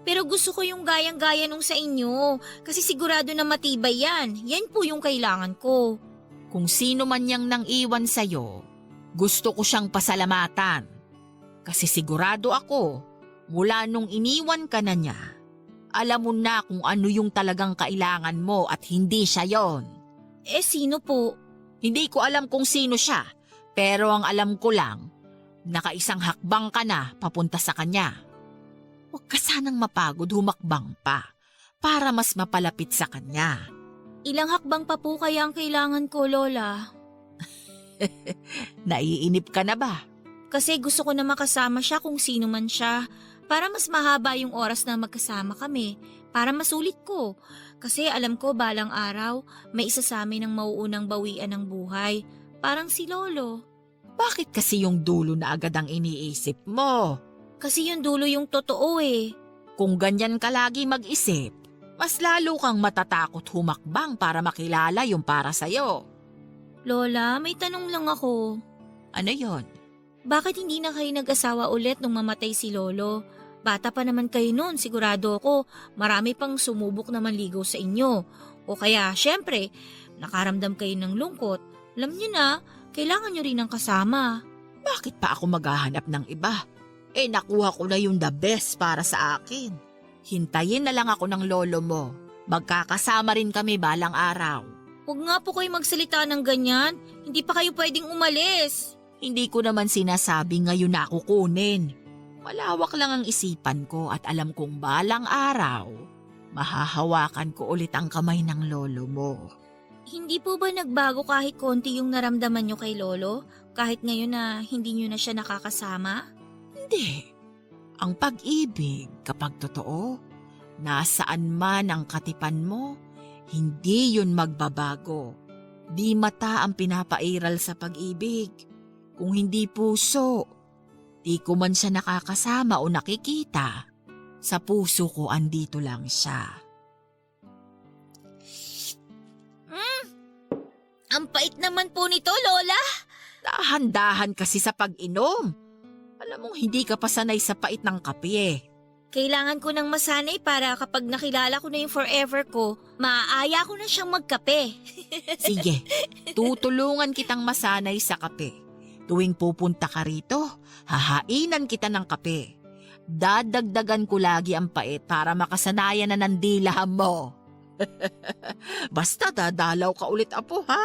Pero gusto ko yung gayang-gaya nung sa inyo kasi sigurado na matibay yan. Yan po yung kailangan ko. Kung sino man niyang nang iwan sa'yo, gusto ko siyang pasalamatan. Kasi sigurado ako, mula nung iniwan ka na niya, alam mo na kung ano yung talagang kailangan mo at hindi siya yon. Sino po? Hindi ko alam kung sino siya, pero ang alam ko lang, nakaisang hakbang ka na papunta sa kanya. Huwag ka sanang mapagod humakbang pa para mas mapalapit sa kanya. Ilang hakbang pa po kaya ang kailangan ko, Lola? Naiinip ka na ba? Kasi gusto ko na makasama siya kung sino man siya. Para mas mahaba yung oras na magkasama kami. Para masulit ko. Kasi alam ko balang araw, may isa sa amin ang mauunang bawian ng buhay. Parang si Lolo. Bakit kasi yung dulo na agad ang iniisip mo? Kasi yung dulo yung totoo eh. Kung ganyan ka lagi mag-isip, mas lalo kang matatakot humakbang para makilala yung para sa'yo. Lola, may tanong lang ako. Ano yon? Bakit hindi na kayo nag-asawa ulit nung mamatay si Lolo? Bata pa naman kayo noon, sigurado ako. Marami pang sumubok na manligaw sa inyo. O kaya, syempre, nakaramdam kayo ng lungkot. Alam niyo na, kailangan niyo rin ng kasama. Bakit pa ako maghahanap ng iba? Nakuha ko na yung the best para sa akin. Hintayin na lang ako ng lolo mo. Magkakasama rin kami balang araw. Huwag nga po kayo magsalita ng ganyan. Hindi pa kayo pwedeng umalis. Hindi ko naman sinasabi ngayon na ako kunin. Malawak lang ang isipan ko at alam kong balang araw, mahahawakan ko ulit ang kamay ng lolo mo. Hindi po ba nagbago kahit konti yung naramdaman nyo kay Lolo? Kahit ngayon na hindi nyo na siya nakakasama? Hindi. Ang pag-ibig, kapag totoo, nasaan man ang katipan mo, hindi yun magbabago. Di mata ang pinapairal sa pag-ibig. Kung hindi puso, di ko man siya nakakasama o nakikita. Sa puso ko andito lang siya. Ang pait naman po nito, Lola. Dahan-dahan kasi sa pag-inom. Alam mong hindi ka pa sanay sa pait ng kape eh. Kailangan ko ng masanay para kapag nakilala ko na yung forever ko, maaaya ko na siyang magkape. Sige, tutulungan kitang masanay sa kape. Tuwing pupunta ka rito, hahainan kita ng kape. Dadagdagan ko lagi ang pait para makasanayan na ng dila mo. Basta dadalaw ka ulit, apo, ha?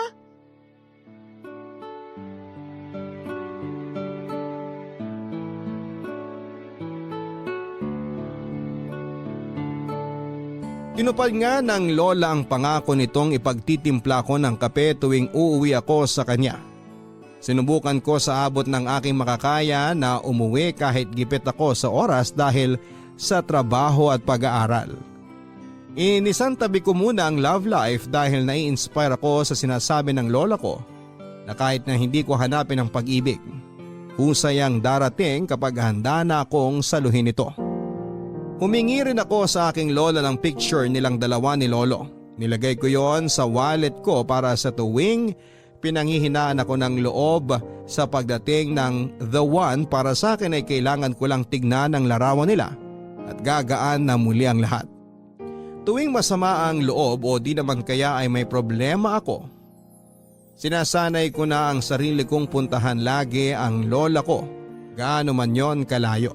Tinupad nga ng lola ang pangako nitong ipagtitimpla ko ng kape tuwing uuwi ako sa kanya. Sinubukan ko sa abot ng aking makakaya na umuwi kahit gipit ako sa oras dahil sa trabaho at pag-aaral. Inisantabi ko muna ang love life dahil nai-inspire ako sa sinasabi ng lola ko na kahit na hindi ko hanapin ang pag-ibig, husay ang darating kapag handa na akong saluhin ito. Humingi rin ako sa aking lola ng picture nilang dalawa ni lolo. Nilagay ko yon sa wallet ko para sa tuwing pinanghihinaan ako ng loob sa pagdating ng the one para sa akin ay kailangan ko lang tignan ang larawan nila at gagaan na muli ang lahat. Tuwing masama ang loob o di naman kaya ay may problema ako, sinasanay ko na ang sarili kong puntahan lagi ang lola ko, gaano man yon kalayo.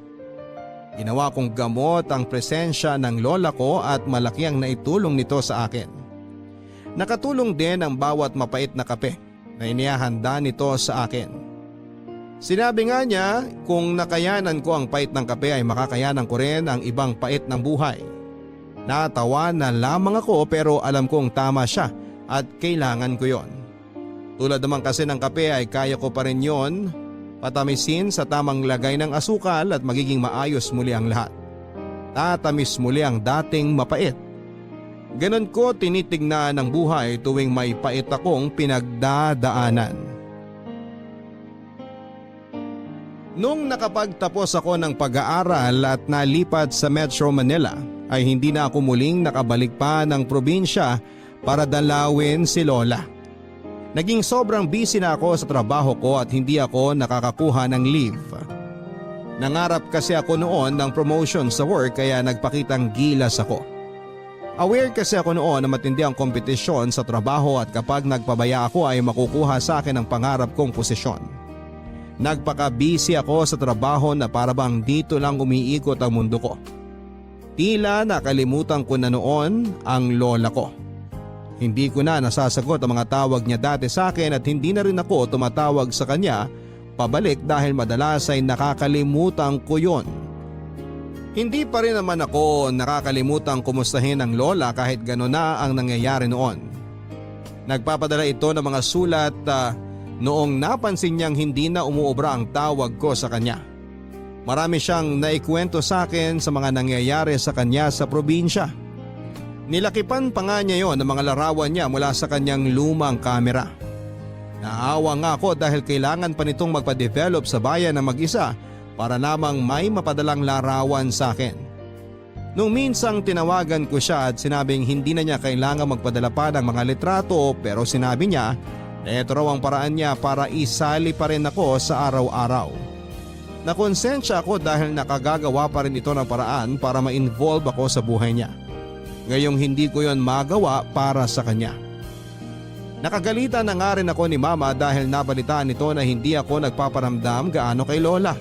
Ginawa kong gamot ang presensya ng lola ko at malaki ang naitulong nito sa akin. Nakatulong din ang bawat mapait na kape na inihahanda nito sa akin. Sinabi nga niya kung nakayanan ko ang pait ng kape ay makakayanan ko rin ang ibang pait ng buhay. Natawa na lamang ako pero alam kong tama siya at kailangan ko yon. Tulad naman kasi ng kape ay kaya ko pa rin yon patamisin sa tamang lagay ng asukal at magiging maayos muli ang lahat. Tatamis muli ang dating mapait. Ganon ko tinitignan ang buhay tuwing may pait akong pinagdadaanan. Nung nakapagtapos ako ng pag-aaral at nalipat sa Metro Manila ay hindi na ako muling nakabalik pa ng probinsya para dalawin si Lola. Naging sobrang busy na ako sa trabaho ko at hindi ako nakakakuha ng leave. Nangarap kasi ako noon ng promotion sa work kaya nagpakitang gilas ako. Aware kasi ako noon na matindi ang kompetisyon sa trabaho at kapag nagpabaya ako ay makukuha sa akin ang pangarap kong posisyon. Nagpaka-busy ako sa trabaho na para bang dito lang umiikot ang mundo ko. Tila nakalimutan ko na noon ang lola ko. Hindi ko na nasasagot ang mga tawag niya dati sa akin at hindi na rin ako tumatawag sa kanya pabalik dahil madalas ay nakakalimutan ko yon. Hindi pa rin naman ako nakakalimutang kumustahin ang lola kahit gano'n na ang nangyayari noon. Nagpapadala ito ng mga sulat noong napansin niyang hindi na umuobra ang tawag ko sa kanya. Marami siyang naikwento sa akin sa mga nangyayari sa kanya sa probinsya. Nilakipan pa nga niya yon ng mga larawan niya mula sa kanyang lumang kamera. Naawa nga ako dahil kailangan pa nitong magpa-develop sa bayan na mag-isa para lamang may mapadalang larawan sa akin. Nung minsang tinawagan ko siya at sinabing hindi na niya kailangan magpadala pa ng mga litrato pero sinabi niya na ito raw ang paraan niya para isali pa rin ako sa araw-araw. Nakonsensya ako dahil nakagagawa pa rin ito ng paraan para ma-involve ako sa buhay niya. Ngayong hindi ko yon magawa para sa kanya. Nakagalitan na nga rin ako ni Mama dahil nabalitaan nito na hindi ako nagpaparamdam gaano kay Lola.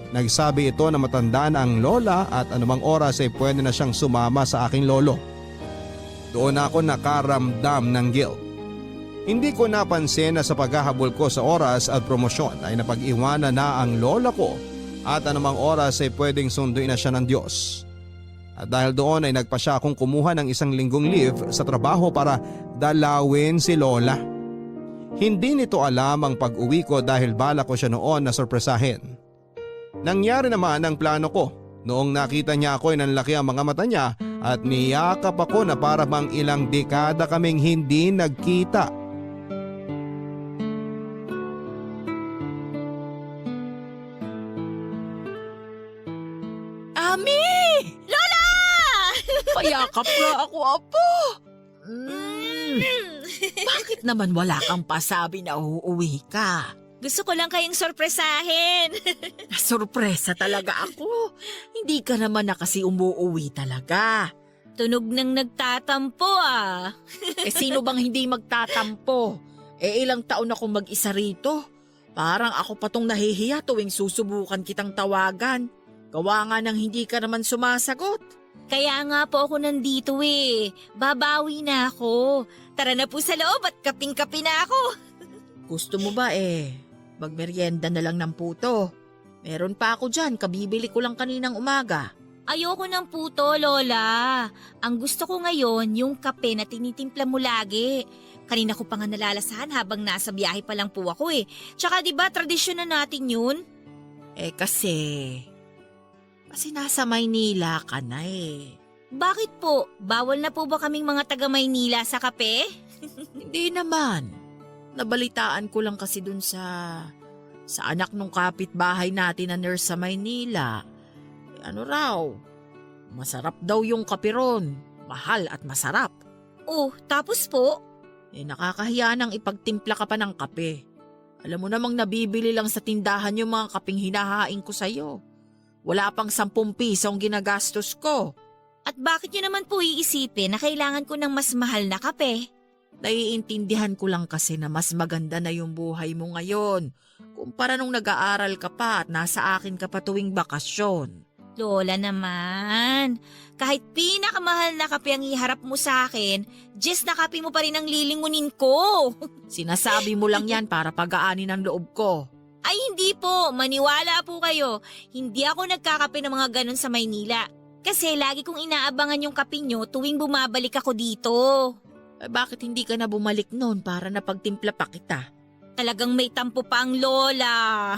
Nagsabi ito na matanda na ang lola at anumang oras ay pwede na siyang sumama sa aking lolo. Doon ako nakaramdam ng guilt. Hindi ko napansin na sa paghahabol ko sa oras at promosyon ay napag-iwanan na ang lola ko at anumang oras ay pwedeng sunduin na siya ng Diyos. At dahil doon ay nagpa siya akong kumuha ng 1 linggong leave sa trabaho para dalawin si lola. Hindi nito alam ang pag-uwi ko dahil bala ko siya noon na sorpresahin. Nangyari naman ang plano ko. Noong nakita niya ako ay nanlaki ang mga mata niya at niyakap ako na para bang ilang dekada kaming hindi nagkita. Ami! Lola! Payakap nga ako, Apo! Bakit naman wala kang pasabi na uuwi ka? Gusto ko lang kayong sorpresahin. Sorpresa talaga ako. Hindi ka naman na kasi umuuwi talaga. Tunog nang nagtatampo ah. Sino bang hindi magtatampo? Ilang taon akong mag-isa rito. Parang ako pa tong nahihiya tuwing susubukan kitang tawagan. Gawa nga nang hindi ka naman sumasagot. Kaya nga po ako nandito eh. Babawi na ako. Tara na po sa loob at kaping-kapi na ako. Gusto mo ba magmeryenda na lang ng puto? Meron pa ako dyan, kabibili ko lang kaninang umaga. Ayoko ng puto, Lola. Ang gusto ko ngayon, yung kape na tinitimpla mo lagi. Kanina ko pa nga nalalasahan habang nasa biyahe pa lang po ako eh. Tsaka diba tradisyon na natin yun? Kasi nasa Maynila ka na eh. Bakit po? Bawal na po ba kaming mga taga Maynila sa kape? Hindi naman. Nabalitaan ko lang kasi dun sa anak nung kapitbahay natin na nurse sa Maynila. Ano raw? Masarap daw yung kape ron. Mahal at masarap. Oh, tapos po? Nakakahiya nang ipagtimpla ka pa ng kape. Alam mo namang nabibili lang sa tindahan yung mga kapeng hinahain ko sa'yo. Wala pang 10 piso ang ginagastos ko. At bakit nyo naman po iisipin na kailangan ko ng mas mahal na kape? Naiintindihan ko lang kasi na mas maganda na yung buhay mo ngayon kumpara nung nag-aaral ka pa at nasa akin ka pa tuwing bakasyon. Lola naman, kahit pinakamahal na kape ang iharap mo sa akin, just na kape mo pa rin ang lilingunin ko. Sinasabi mo lang yan para pagaanin ang loob ko. Ay hindi po, maniwala po kayo. Hindi ako nagkakape ng mga ganun sa Maynila. Kasi lagi kong inaabangan yung kape nyo tuwing bumabalik ako dito. Bakit hindi ka na bumalik noon para napagtimpla pa kita? Talagang may tampo pa ang lola.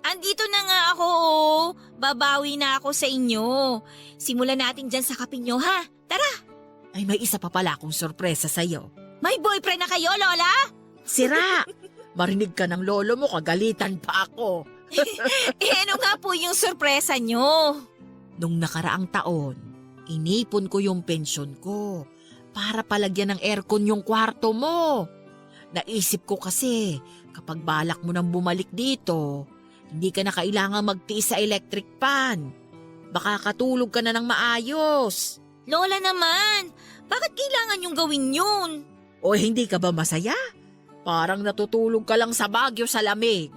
Andito na nga ako oh. Babawi na ako sa inyo. Simulan natin dyan sa kape nyo ha. Tara! Ay may isa pa pala akong sorpresa sa'yo. May boyfriend na kayo, Lola? Sira! Marinig ka ng lolo mo, kagalitan pa ako. Ano nga po yung sorpresa nyo? Nung nakaraang taon, inipon ko yung pensyon ko para palagyan ng aircon yung kwarto mo. Naisip ko kasi kapag balak mo nang bumalik dito, hindi ka na kailangan magtiis sa electric fan. Baka katulog ka na ng maayos. Lola naman, bakit kailangan yung gawin yun? O hindi ka ba masaya? Parang natutulog ka lang sa Baguio sa lamig.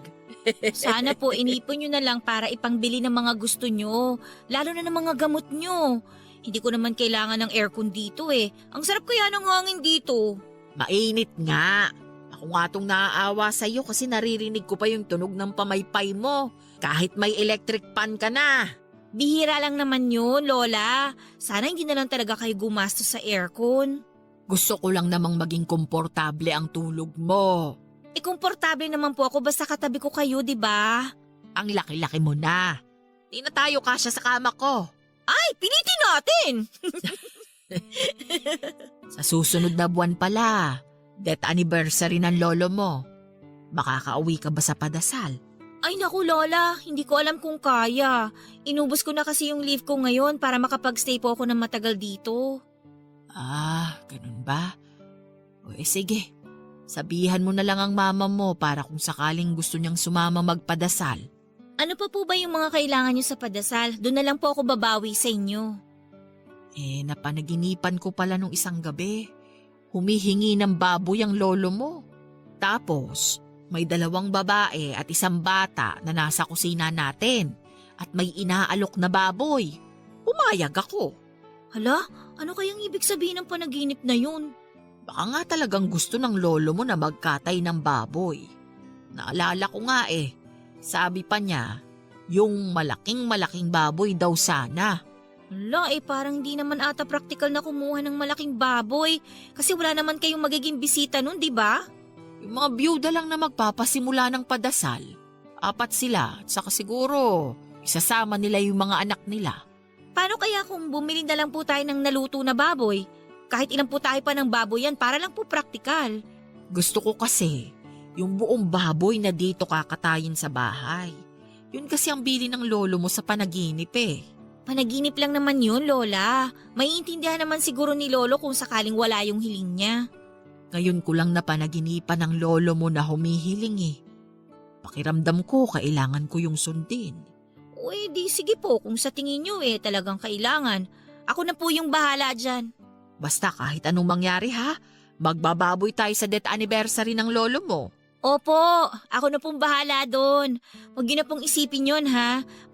Sana po inipon nyo na lang para ipangbili ng mga gusto nyo, lalo na ng mga gamot nyo. Hindi ko naman kailangan ng aircon dito eh. Ang sarap kaya ng hangin dito. Mainit nga. Ako nga tong naaawa sa'yo kasi naririnig ko pa yung tunog ng pamaypay mo. Kahit may electric fan ka na. Bihira lang naman yun, Lola. Sana hindi na lang talaga kayo gumastos sa aircon. Gusto ko lang namang maging komportable ang tulog mo. Komportable naman po ako basta katabi ko kayo, di ba? Ang laki-laki mo na. Di na tayo kasya sa kama ko. Ay, pinitin natin! Sa susunod na buwan pala, death anniversary ng lolo mo. Makakauwi ka ba sa padasal? Ay naku, Lola, hindi ko alam kung kaya. Inubos ko na kasi yung leave ko ngayon para makapag-stay po ako ng matagal dito. Ah, ganun ba? O sige, sabihan mo na lang ang mama mo para kung sakaling gusto niyang sumama magpadasal. Ano pa po ba yung mga kailangan nyo sa padasal? Doon na lang po ako babawi sa inyo. Napanaginipan ko pala nung isang gabi. Humihingi ng baboy ang lolo mo. Tapos, may 2 babae at 1 bata na nasa kusina natin. At may inaalok na baboy. Pumayag ako. Hala, ano kayang ibig sabihin ng panaginip na yun? Baka nga talagang gusto ng lolo mo na magkatay ng baboy. Naalala ko nga Sabi pa niya, yung malaking baboy daw sana. Hala, parang di naman ata praktikal na kumuha ng malaking baboy. Kasi wala naman kayong magiging bisita nun, di ba? Yung mga byuda lang na magpapasimula ng padasal. 4 sila at saka siguro isasama nila yung mga anak nila. Paano kaya kung bumili na lang po tayo ng naluto na baboy? Kahit ilang po tayo pa ng baboy yan para lang po praktikal. Gusto ko kasi yung buong baboy na dito kakatayin sa bahay. Yun kasi ang bili ng lolo mo sa panaginip Panaginip lang naman yun, Lola. Maiintindihan naman siguro ni Lolo kung sakaling wala yung hiling niya. Ngayon ko lang napanaginipan ng lolo mo na humihiling Pakiramdam ko kailangan ko yung sundin. O di sige po kung sa tingin nyo talagang kailangan. Ako na po yung bahala dyan. Basta kahit anong mangyari magbababoy tayo sa death anniversary ng lolo mo. Opo, ako na pong bahala doon. Huwag nyo na pong isipin yun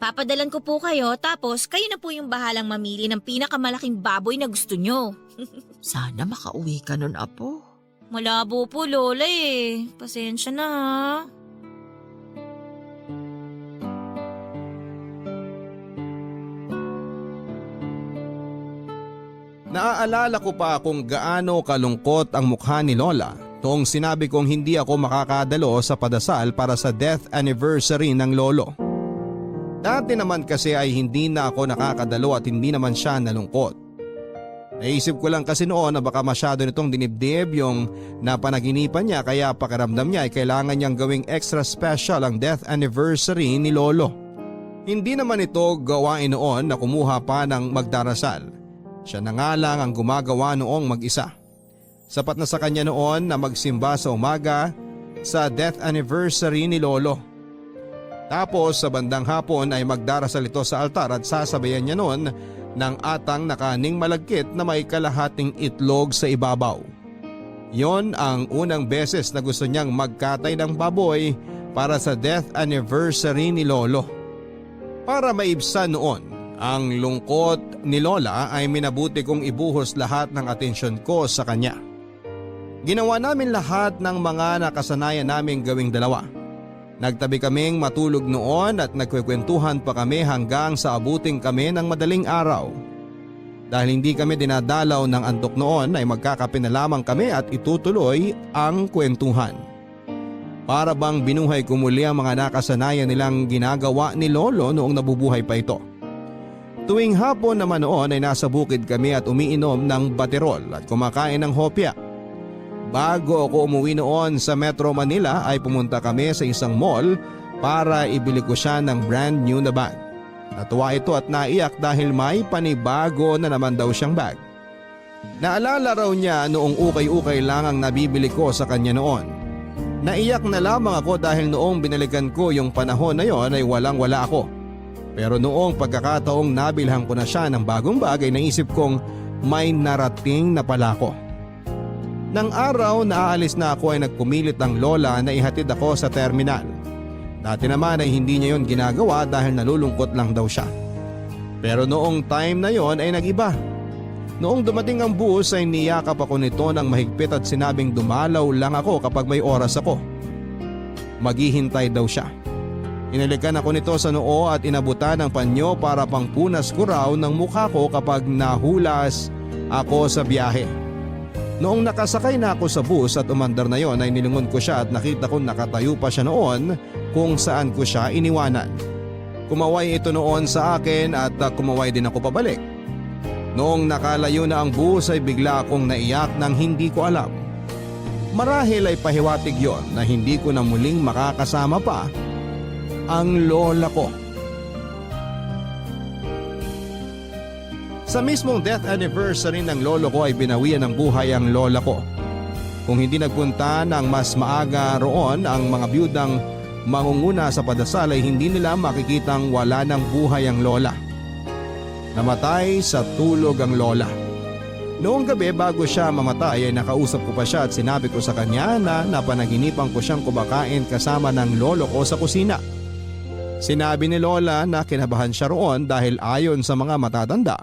Papadalan ko po kayo tapos kayo na po yung bahalang mamili ng pinakamalaking baboy na gusto nyo. Sana makauwi ka nun, Apo. Malabo po, Lola Pasensya na Naaalala ko pa kung gaano kalungkot ang mukha ni Lola noong sinabi kong hindi ako makakadalo sa padasal para sa death anniversary ng lolo. Dati naman kasi ay hindi na ako nakakadalo at hindi naman siya nalungkot. Naisip ko lang kasi noon na baka masyado nitong dinibdib yung napanaginipan niya kaya pakiramdam niya ay kailangan niyang gawing extra special ang death anniversary ni lolo. Hindi naman ito gawain noon na kumuha pa ng magdarasal. Siya na nga lang ang gumagawa noong mag-isa. Sapat na sa kanya noon na magsimba sa umaga sa death anniversary ni lolo. Tapos sa bandang hapon ay magdarasal ito sa altar at sasabayan niya noon ng atang na kaning malagkit na may kalahating itlog sa ibabaw. Yon ang unang beses na gusto niyang magkatay ng baboy para sa death anniversary ni lolo. Para maibsan noon ang lungkot ni Lola ay minabuti kong ibuhos lahat ng atensyon ko sa kanya. Ginawa namin lahat ng mga nakasanayan naming gawing 2. Nagtabi kaming matulog noon at nagkwekwentuhan pa kami hanggang sa abuting kami ng madaling araw. Dahil hindi kami dinadalaw ng antok noon ay magkakape na lamang kami at itutuloy ang kwentuhan. Para bang binuhay ko muli ang mga nakasanayan nilang ginagawa ni lolo noong nabubuhay pa ito. Tuwing hapon naman noon ay nasa bukid kami at umiinom ng baterol at kumakain ng hopya. Bago ako umuwi noon sa Metro Manila ay pumunta kami sa isang mall para ibili ko siya ng brand new na bag. Natuwa ito at naiyak dahil may panibago na naman daw siyang bag. Naalala raw niya noong ukay-ukay lang ang nabibili ko sa kanya noon. Naiyak na lamang ako dahil noong binalikan ko yung panahon na yon ay walang-wala ako. Pero noong pagkakataong nabilhan ko na siya ng bagong bag ay naisip kong may narating na pala ako. Nang araw na aalis na ako ay nagpumilit ang lola na ihatid ako sa terminal. Dati naman ay hindi niya yon ginagawa dahil nalulungkot lang daw siya. Pero noong time na yon ay nag-iba. Noong dumating ang bus ay niyakap ako nito ng mahigpit at sinabing dumalaw lang ako kapag may oras ako. Maghihintay daw siya. Inalikan ako nito sa noo at inabutan ng panyo para pangpunas ko raw ng mukha ko kapag nahulas ako sa biyahe. Noong nakasakay na ako sa bus at umandar na yon ay nilingon ko siya at nakita ko nakatayo pa siya noon kung saan ko siya iniwanan. Kumaway ito noon sa akin at kumaway din ako pabalik. Noong nakalayo na ang bus ay bigla akong naiyak nang hindi ko alam. Marahil ay pahiwatig yon na hindi ko na muling makakasama pa ang lola ko. Sa mismong death anniversary ng lolo ko ay binawian ng buhay ang lola ko. Kung hindi nagpunta ng mas maaga roon ang mga biyudang mangunguna sa padasal ay hindi nila makikitang wala ng buhay ang lola. Namatay sa tulog ang lola. Noong gabi bago siya mamatay ay nakausap ko pa siya at sinabi ko sa kanya na napanaginipan ko siyang kumakain kasama ng lolo ko sa kusina. Sinabi ni lola na kinabahan siya roon dahil ayon sa mga matatanda,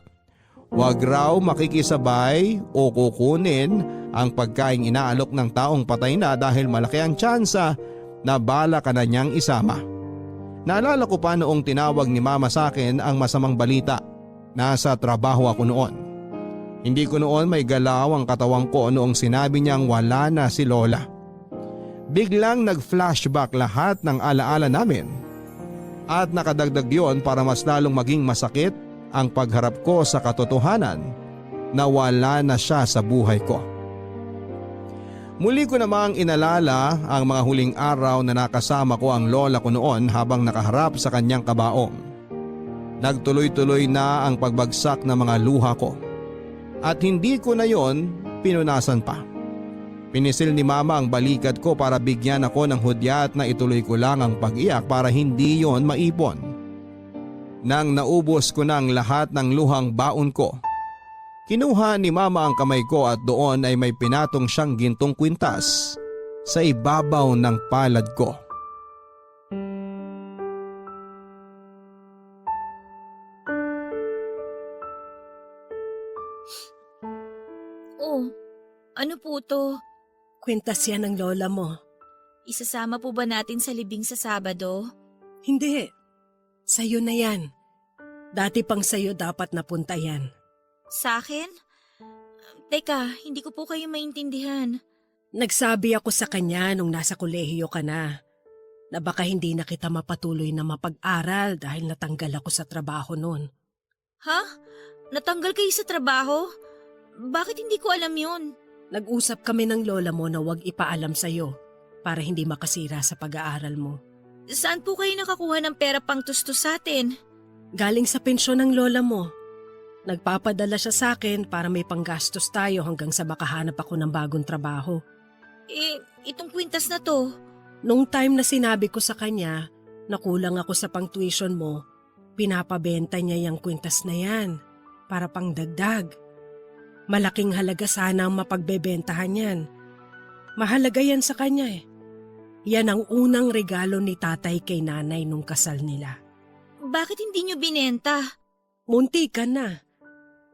huwag raw makikisabay o kukunin ang pagkaing inaalok ng taong patay na dahil malaki ang tsansa na bala ka na niyang isama. Naalala ko pa noong tinawag ni mama sa akin ang masamang balita. Nasa trabaho ako noon. Hindi ko noon may galaw ang katawang ko noong sinabi niyang wala na si lola. Biglang nag-flashback lahat ng alaala namin. At nakadagdag yon para mas lalong maging masakit ang pagharap ko sa katotohanan na wala na siya sa buhay ko. Muli ko namang inalala ang mga huling araw na nakasama ko ang lola ko noon habang nakaharap sa kanyang kabaong. Nagtuloy-tuloy na ang pagbagsak ng mga luha ko. At hindi ko na yon pinunasan pa. Pinisil ni mama ang balikat ko para bigyan ako ng hudyat na ituloy ko lang ang pag-iyak para hindi yon maipon. Nang naubos ko ng lahat ng luhang baon ko, kinuha ni mama ang kamay ko at doon ay may pinatong siyang gintong kwintas sa ibabaw ng palad ko. Oh, ano po to? Kwintas yan ng lola mo. Isasama po ba natin sa libing sa Sabado? Hindi. Sa'yo na yan. Dati pang sa'yo dapat napunta yan. Sa akin? Teka, hindi ko po kayo maintindihan. Nagsabi ako sa kanya nung nasa kolehiyo ka na baka hindi na kita mapatuloy na mapag-aral dahil natanggal ako sa trabaho noon. Ha? Natanggal kayo sa trabaho? Bakit hindi ko alam yun? Nag-usap kami ng lola mo na huwag ipaalam sa'yo para hindi makasira sa pag-aaral mo. Saan po kayo nakakuha ng pera pang tustos sa atin? Galing sa pensyon ng lola mo. Nagpapadala siya sa akin para may panggastos tayo hanggang sa makahanap ako ng bagong trabaho. Itong kwintas na to. Nung time na sinabi ko sa kanya na kulang ako sa pang-tuition mo, pinapabenta niya yung kwintas na yan para pangdagdag. Malaking halaga sana ang mapagbebentahan yan. Mahalaga yan sa kanya eh. Yan ang unang regalo ni tatay kay nanay nung kasal nila. Bakit hindi niyo binenta? Munti ka na.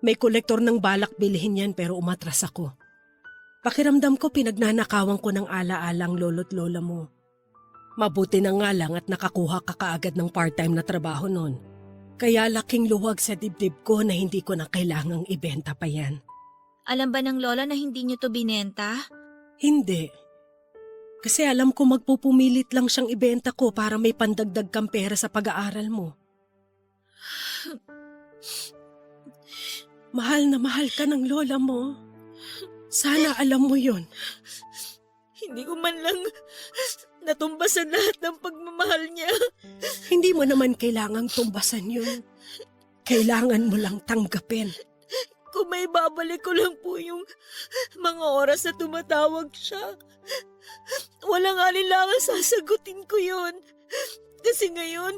May kolektor ng balak bilhin yan pero umatras ako. Pakiramdam ko pinagnanakawan ko ng ala-alang lolo't lola mo. Mabuti na nga lang at nakakuha ka kaagad ng part-time na trabaho noon. Kaya laking luwag sa dibdib ko na hindi ko na kailangang ibenta pa yan. Alam ba ng lola na hindi niyo to binenta? Hindi. Kasi alam ko magpupumilit lang siyang ibenta ko para may pandagdag kang pera sa pag-aaral mo. Mahal na mahal ka ng lola mo. Sana alam mo yon. Hindi ko man lang natumbasan lahat ng pagmamahal niya. Hindi mo naman kailangang tumbasan yun. Kailangan mo lang tanggapin. Kung may babalik ko lang po yung mga oras na tumatawag siya. Walang alinlangan sasagutin ko yun. Kasi ngayon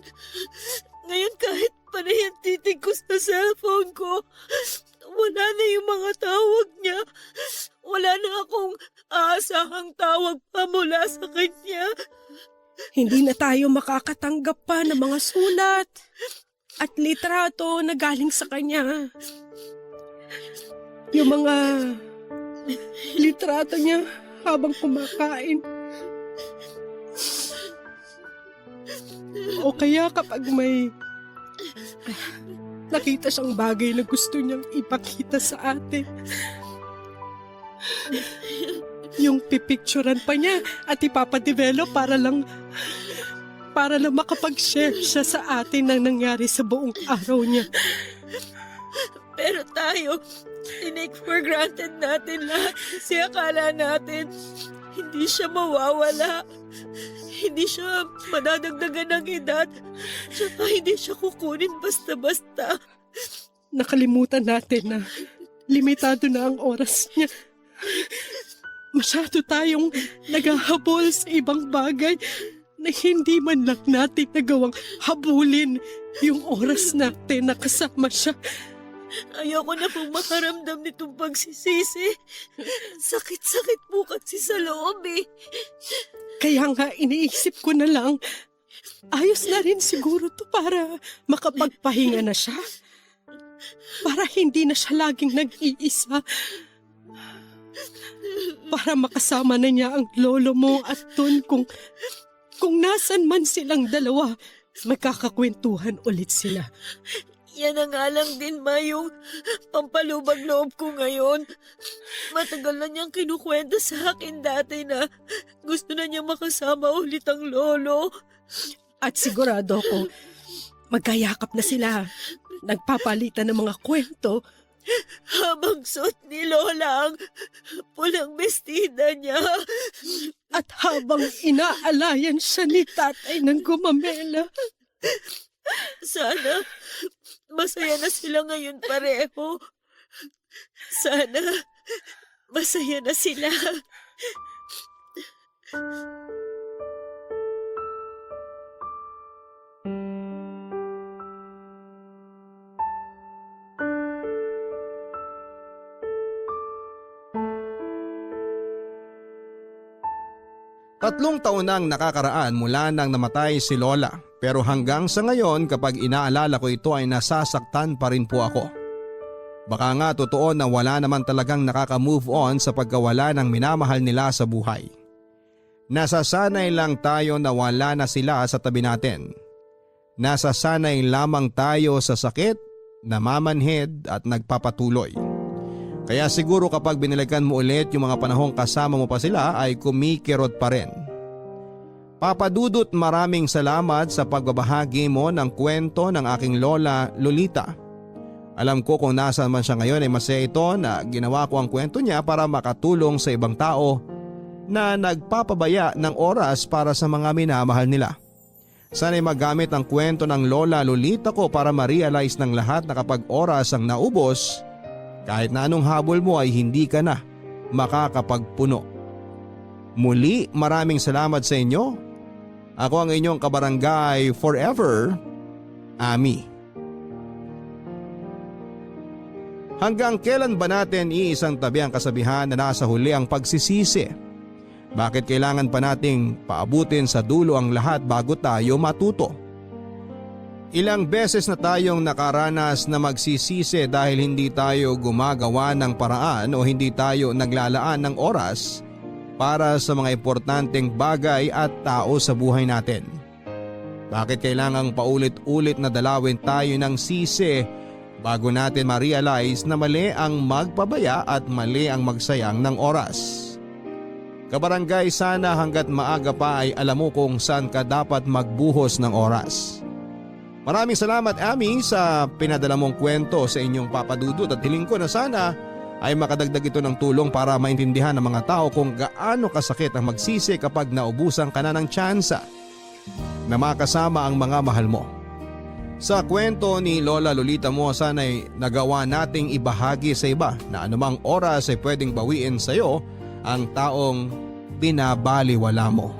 kahit panayan titig ko sa cellphone ko, wala na yung mga tawag niya. Wala na akong aasahang tawag pa mula sa kanya. Hindi na tayo makakatanggap pa ng mga sulat at litrato na galing sa kanya. Yung mga litrato niya habang kumakain. O kaya kapag may nakita siyang bagay na gusto niyang ipakita sa atin. Yung pipicturan pa niya at ipapadevelop para lang makapag-share siya sa atin ng nangyari sa buong araw niya. Pero tayo, tinake for granted natin lahat kasi akala natin hindi siya mawawala. Hindi siya madadagdagan ng edad. Tsaka hindi siya kukunin basta-basta. Nakalimutan natin na limitado na ang oras niya. Masyado tayong naghahabol sa ibang bagay na hindi man lang natin nagawang habulin yung oras natin na kasama siya. Ayoko na pong makaramdam nitong pagsisisi. Sakit-sakit po kasi sa loob eh. Kaya nga iniisip ko na lang, ayos na rin siguro to para makapagpahinga na siya. Para hindi na siya laging nag-iisa. Para makasama na niya ang lolo mo at Ton kung nasan man silang dalawa, magkakakwentuhan ulit sila. Yan na nga lang din, Ma, yung pampalubag loob ko ngayon. Matagal na niyang kinukwento sa akin dati na gusto na niya makasama ulit ang lolo. At sigurado ko, magkayakap na sila. Nagpapalitan ng mga kwento. Habang suot ni Lola ang pulang bestida niya. At habang inaalayan siya ni tatay ng gumamela. Sana masaya na sila ngayon pareho. Sana masaya na sila. Tatlong taon nang nakakaraan mula nang namatay si Lola, pero hanggang sa ngayon kapag inaalala ko ito ay nasasaktan pa rin po ako. Baka nga totoo na wala naman talagang nakaka-move on sa pagkawala ng minamahal nila sa buhay. Nasasanay lang tayo na wala na sila sa tabi natin. Nasasanay lamang tayo sa sakit, namamanhid at nagpapatuloy. Kaya siguro kapag binalikan mo ulit yung mga panahong kasama mo pa sila ay kumikirot pa rin. Papa Dudut, maraming salamat sa pagbabahagi mo ng kwento ng aking lola Lolita. Alam ko kung nasaan man siya ngayon ay masaya ito na ginawa ko ang kwento niya para makatulong sa ibang tao na nagpapabaya ng oras para sa mga minamahal nila. Sana'y magamit ang kwento ng lola Lolita ko para ma-realize ng lahat na kapag oras ang naubos, kahit na anong habol mo ay hindi ka na makakapagpuno. Muli, maraming salamat sa inyo. Ako ang inyong kabarangay forever, Ami. Hanggang kailan ba natin iisang tabi ang kasabihan na nasa huli ang pagsisisi? Bakit kailangan pa nating paabutin sa dulo ang lahat bago tayo matuto? Ilang beses na tayong nakaranas na magsisisi dahil hindi tayo gumagawa ng paraan o hindi tayo naglalaan ng oras para sa mga importanteng bagay at tao sa buhay natin. Bakit kailangang paulit-ulit na dalawin tayo ng sisi bago natin ma-realize na mali ang magpabaya at mali ang magsayang ng oras? Kabarangay, sana hanggat maaga pa ay alam mo kung saan ka dapat magbuhos ng oras. Maraming salamat, Ami, sa pinadala mong kwento sa inyong Papa Dudut at hiling ko na sana ay makadagdag ito ng tulong para maintindihan ng mga tao kung gaano kasakit ang magsisi kapag naubusan ka na ng tsansa na makasama ang mga mahal mo. Sa kwento ni Lola Lolita mo, sana'y nagawa nating ibahagi sa iba na anumang oras ay pwedeng bawiin sa iyo ang taong binabaliwala mo.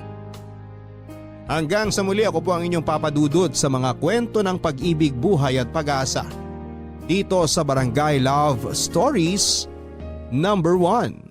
Hanggang sa muli, ako po ang inyong Papa Dudut sa mga kwento ng pag-ibig, buhay at pag-asa dito sa Barangay Love Stories number 1.